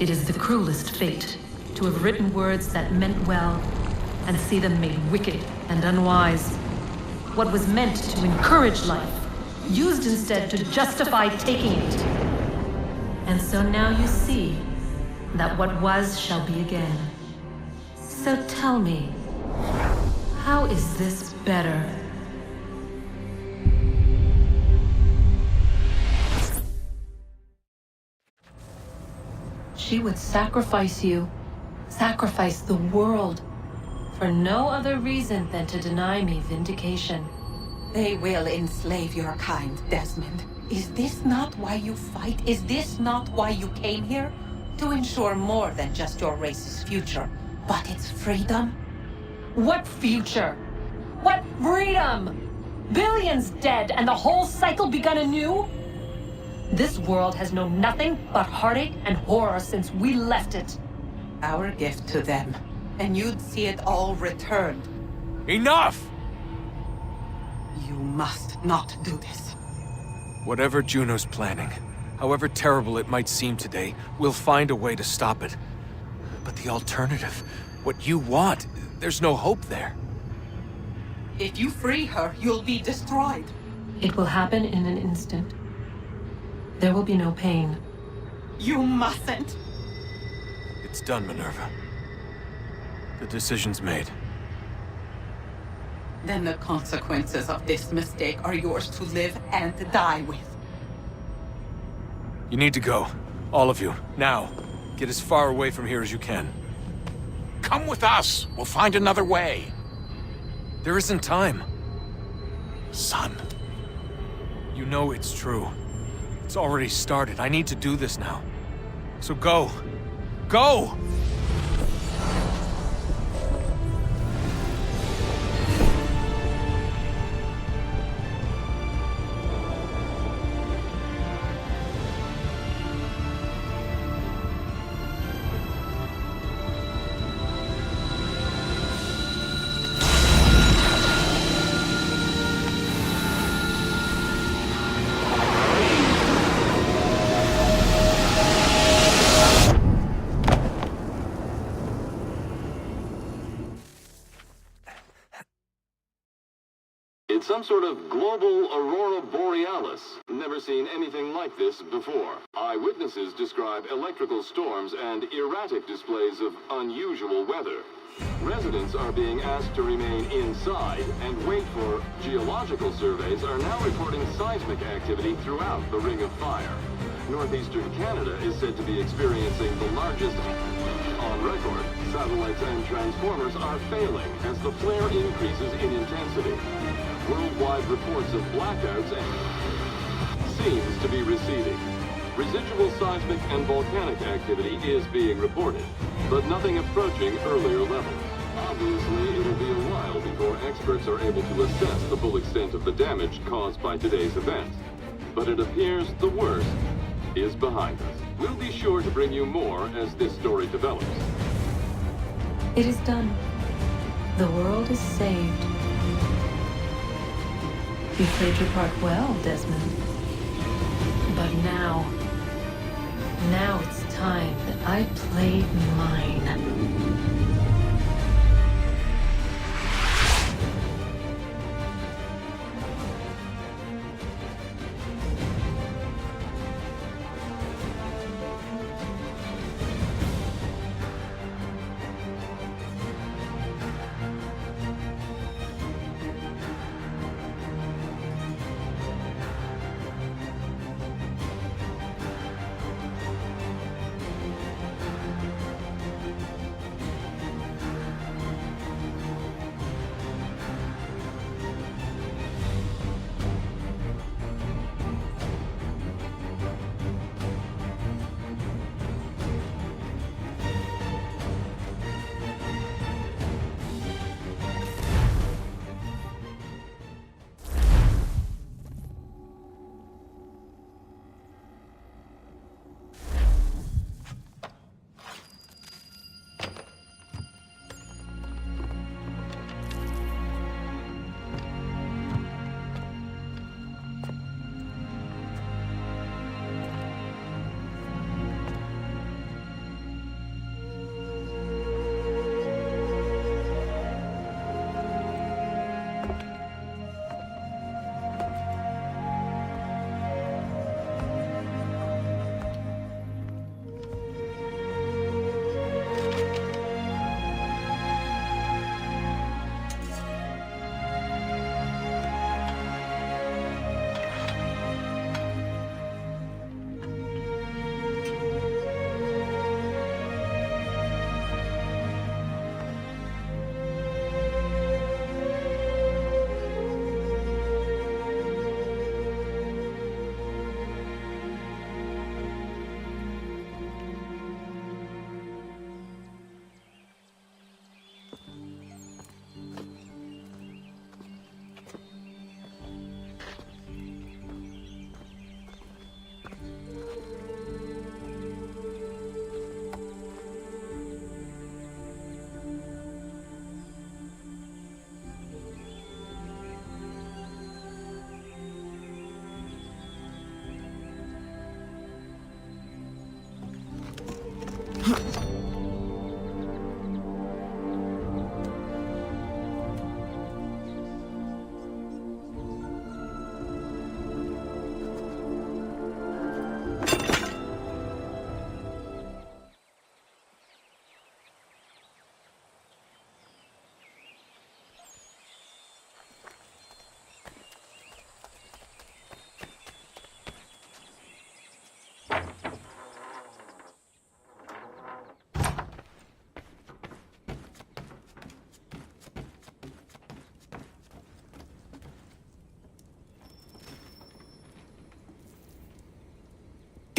It is the cruelest fate, to have written words that meant well, and see them made wicked and unwise. What was meant to encourage life, used instead to justify taking it. And so now you see that what was shall be again. So tell me, how is this better? She would sacrifice you, sacrifice the world, for no other reason than to deny me vindication. They will enslave your kind, Desmond. Is this not why you fight? Is this not why you came here? To ensure more than just your race's future, but its freedom? What future? What freedom? Billions dead and the whole cycle begun anew? This world has known nothing but heartache and horror since we left it. Our gift to them, and you'd see it all returned. Enough! You must not do this. Whatever Juno's planning, however terrible it might seem today, we'll find a way to stop it. But the alternative, what you want, there's no hope there. If you free her, you'll be destroyed. It will happen in an instant. There will be no pain. You mustn't. It's done, Minerva. The decision's made. Then the consequences of this mistake are yours to live and die with. You need to go. All of you. Now. Get as far away from here as you can. Come with us. We'll find another way. There isn't time. Son. You know it's true. It's already started. I need to do this now. So go. Go! It's some sort of global aurora borealis. Never seen anything like this before. Eyewitnesses describe electrical storms and erratic displays of unusual weather. Residents are being asked to remain inside and wait for geological surveys are now reporting seismic activity throughout the Ring of Fire. Northeastern Canada is said to be experiencing the largest on record. Satellites and transformers are failing as the flare increases in intensity. Worldwide reports of blackouts seems to be receding. Residual seismic and volcanic activity is being reported, but nothing approaching earlier levels. Obviously, it'll be a while before experts are able to assess the full extent of the damage caused by today's events. But it appears the worst is behind us. We'll be sure to bring you more as this story develops. It is done. The world is saved. You played your part well, Desmond. But now it's time that I played mine.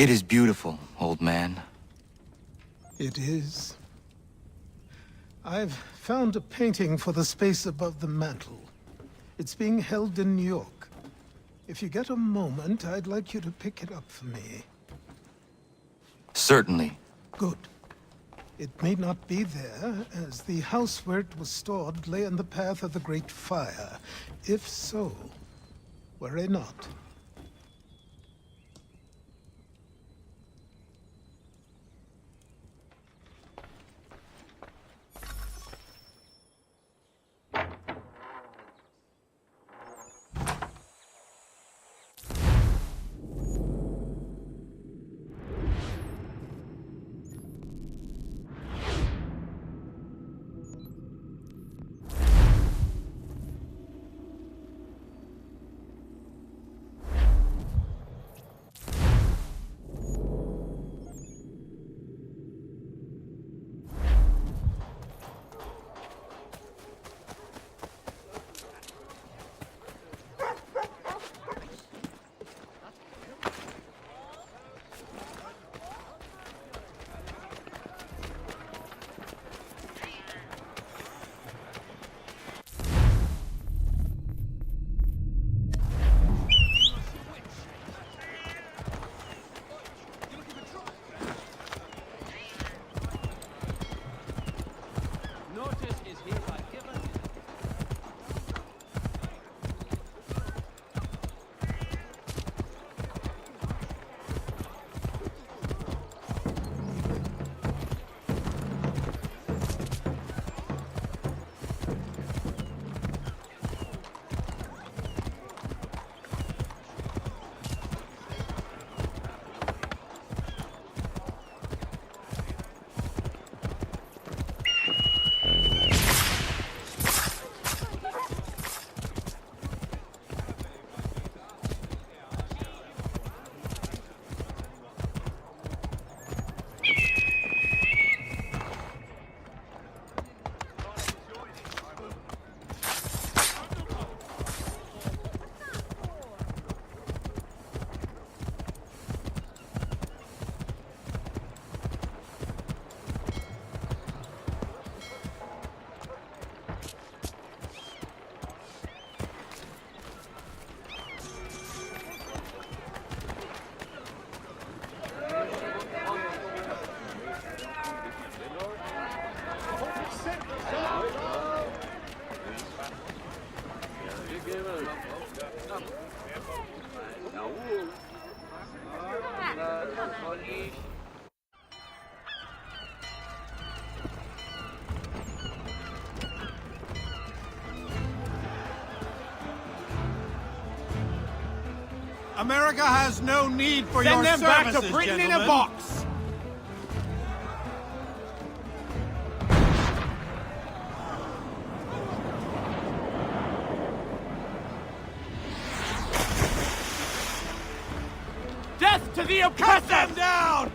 It is beautiful, old man. It is. I've found a painting for the space above the mantle. It's being held in New York. If you get a moment, I'd like you to pick it up for me. Certainly. Good. It may not be there, as the house where it was stored lay in the path of the Great Fire. If so, worry not. America has no need for your Send them services, back to Britain in a gentlemen. box! Death to the oppressor! Cut them down!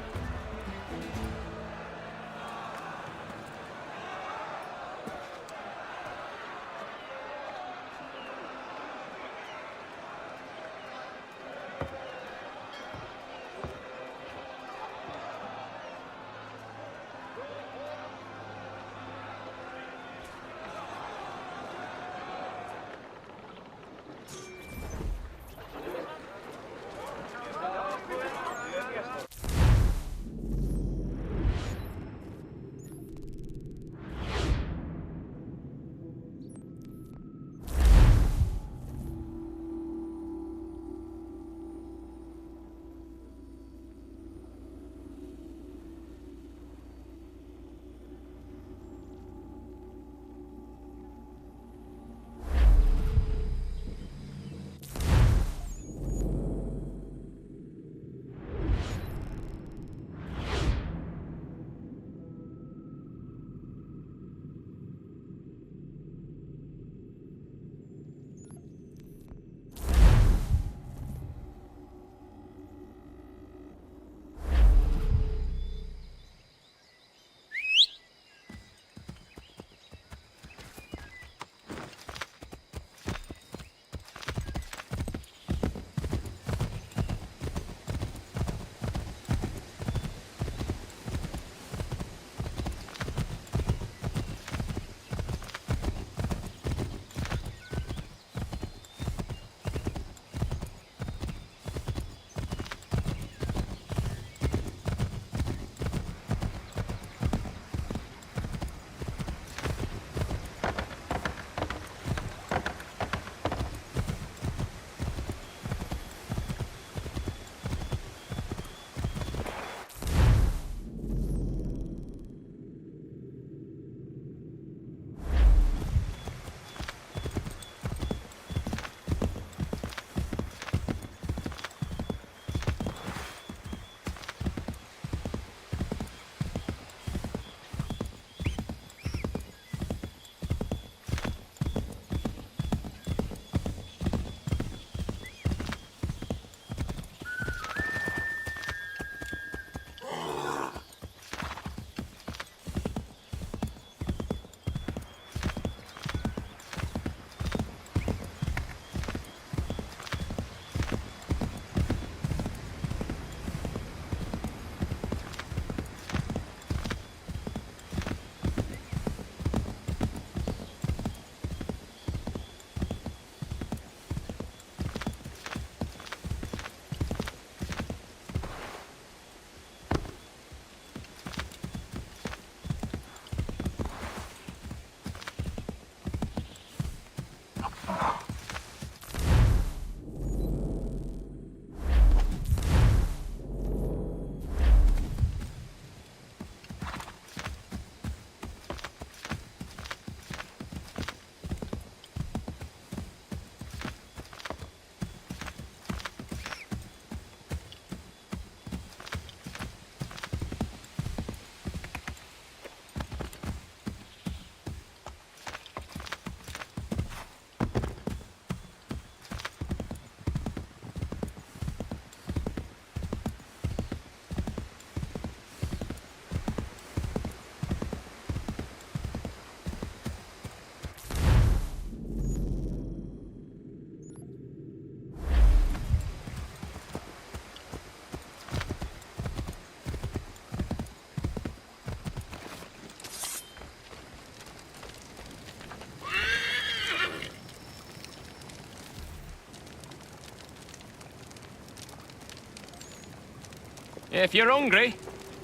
If you're hungry,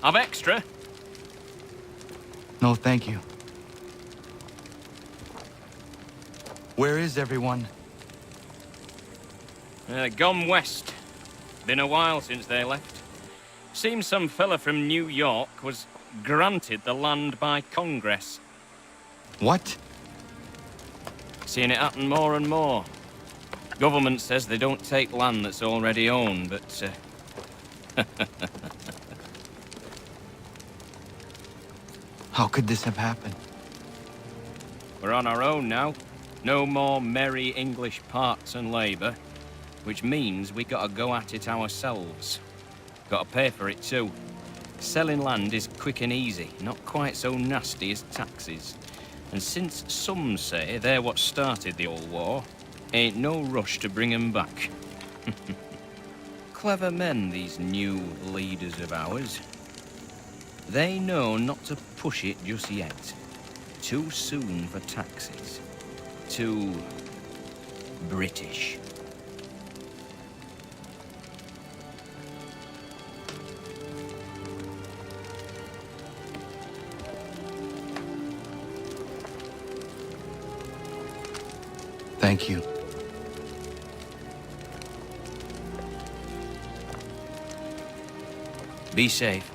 I've extra. No, thank you. Where is everyone? Gone west. Been a while since they left. Seems some fella from New York was granted the land by Congress. What? Seeing it happen more and more. Government says they don't take land that's already owned, but... How could this have happened? We're on our own now. No more merry English parts and labour. Which means we gotta go at it ourselves. Gotta pay for it too. Selling land is quick and easy, not quite so nasty as taxes. And since some say they're what started the old war, ain't no rush to bring 'em back. Clever men, these new leaders of ours. They know not to push it just yet. Too soon for taxes. Too British. Thank you. Be safe.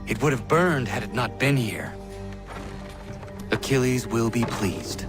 It would have burned had it not been here. Achilles will be pleased.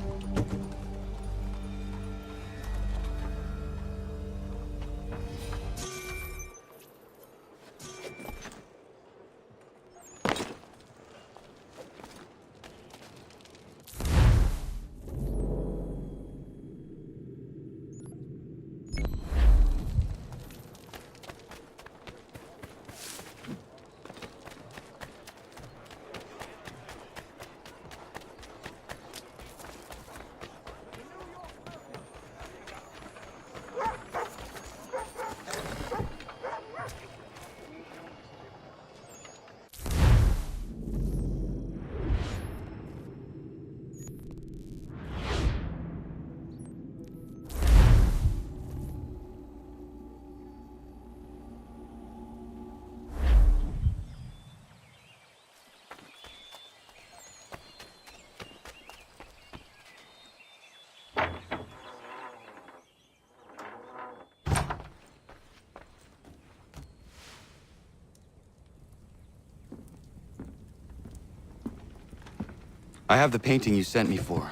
I have the painting you sent me for.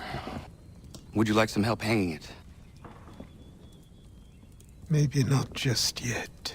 Would you like some help hanging it? Maybe not just yet.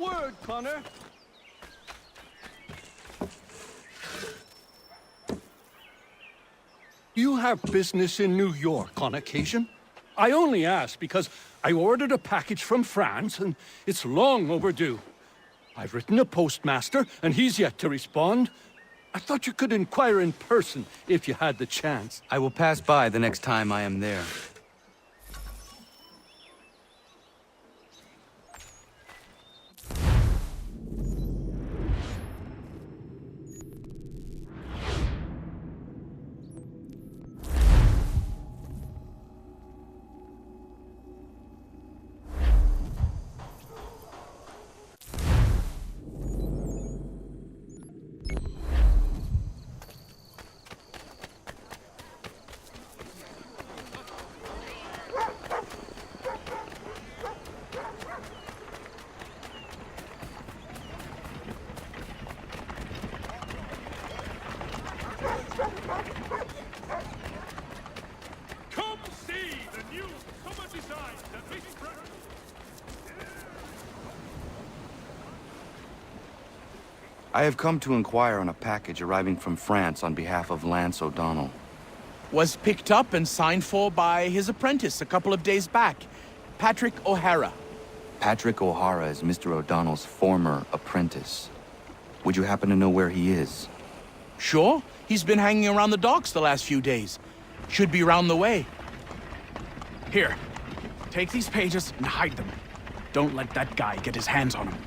Word, Connor. You have business in New York on occasion? I only ask because I ordered a package from France and it's long overdue. I've written a postmaster and he's yet to respond. I thought you could inquire in person if you had the chance. I will pass by the next time I am there. I have come to inquire on a package arriving from France on behalf of Lance O'Donnell. Was picked up and signed for by his apprentice a couple of days back, Patrick O'Hara. Patrick O'Hara is Mr. O'Donnell's former apprentice. Would you happen to know where he is? Sure, he's been hanging around the docks the last few days. Should be round the way. Here, take these pages and hide them. Don't let that guy get his hands on them.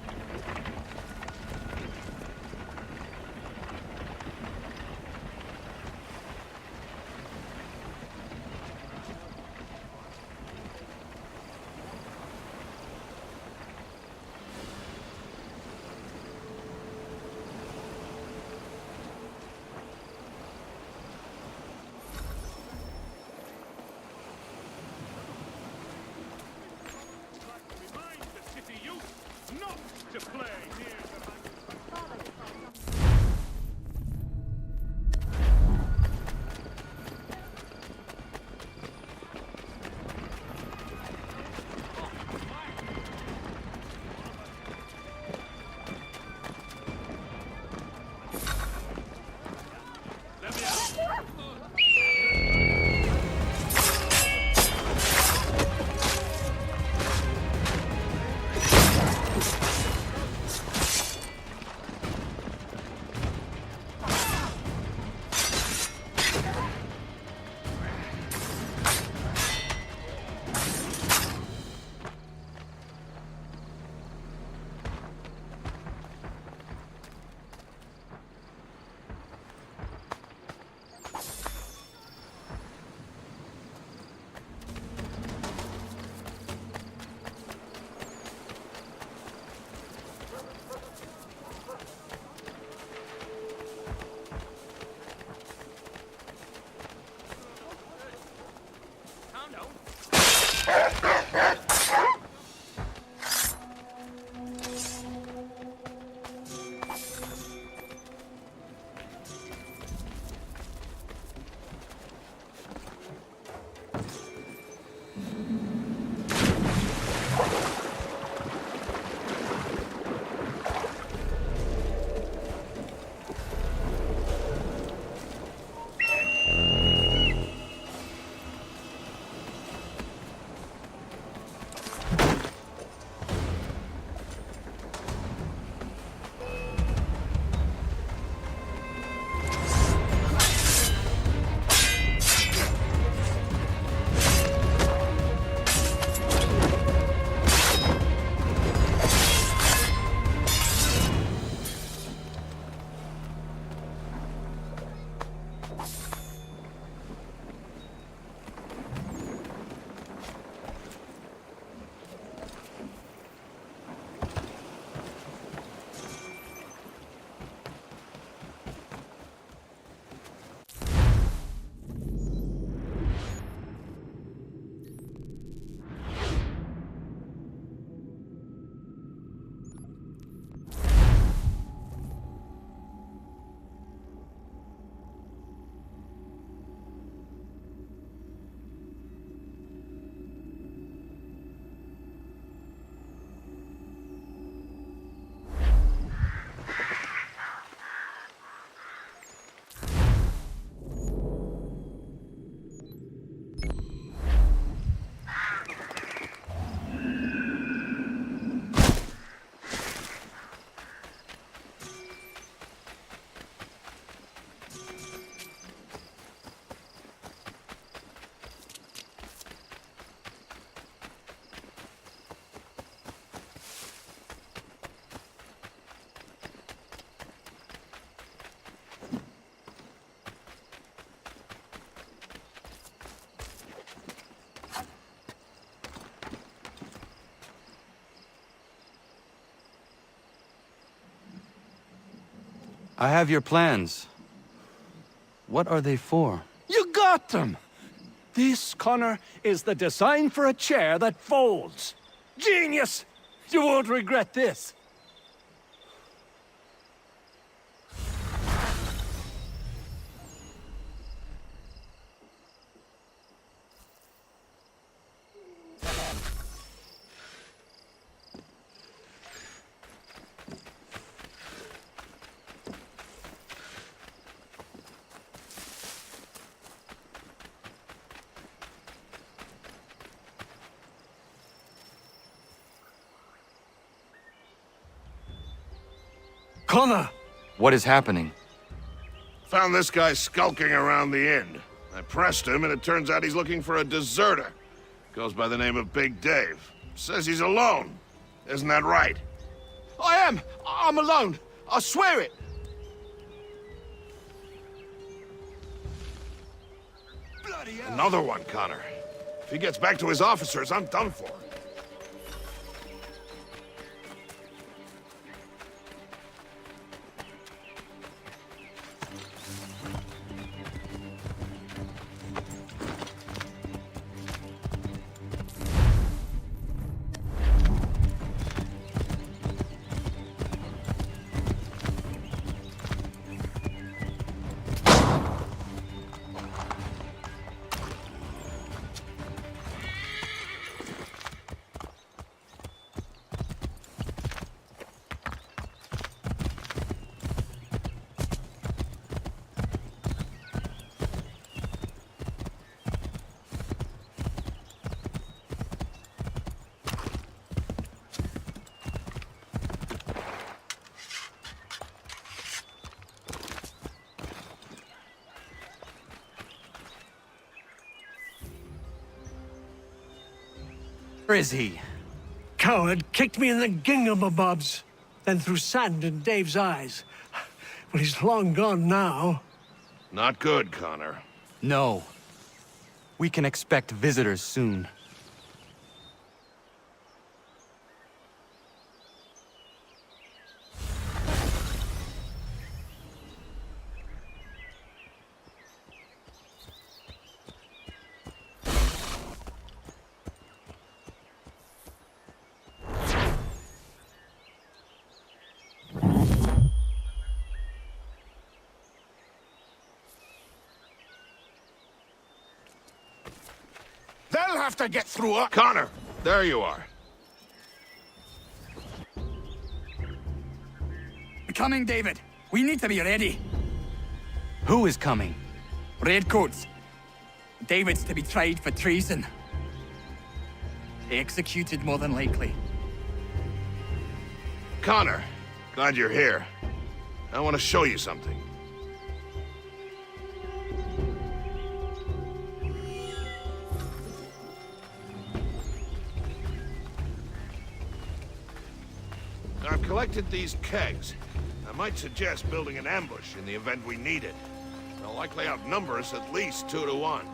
I have your plans. What are they for? You got them! This, Connor, is the design for a chair that folds. Genius! You won't regret this. Connor! What is happening? Found this guy skulking around the inn. I pressed him, and it turns out he's looking for a deserter. Goes by the name of Big Dave. Says he's alone. Isn't that right? I am! I'm alone! I swear it! Another one, Connor. If he gets back to his officers, I'm done for. Where is he? Coward kicked me in the gingamabobs, then threw sand in Dave's eyes. Well, he's long gone now. Not good, Connor. No. We can expect visitors soon. They'll have to get through us. Connor, there you are. Coming, David. We need to be ready. Who is coming? Redcoats. David's to be tried for treason. Executed, more than likely. Connor, glad you're here. I want to show you something. I've collected these kegs. I might suggest building an ambush in the event we need it. They'll likely outnumber us at least 2 to 1.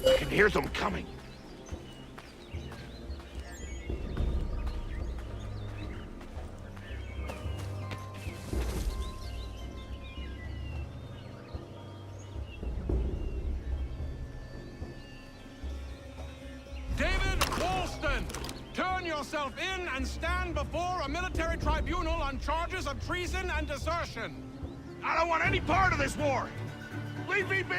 I can hear them coming. David Walston, turn yourself in and stand before a military tribunal on charges of treason and desertion. I don't want any part of this war! Leave me be!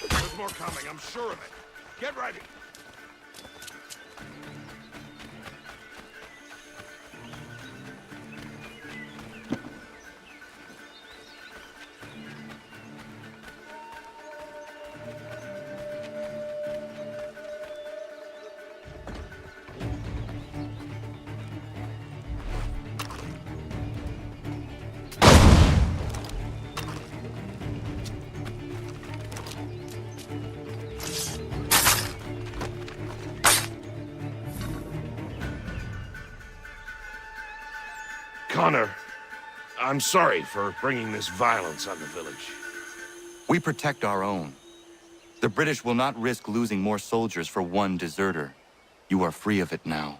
There's more coming, I'm sure of it. Get ready. Connor, I'm sorry for bringing this violence on the village. We protect our own. The British will not risk losing more soldiers for one deserter. You are free of it now.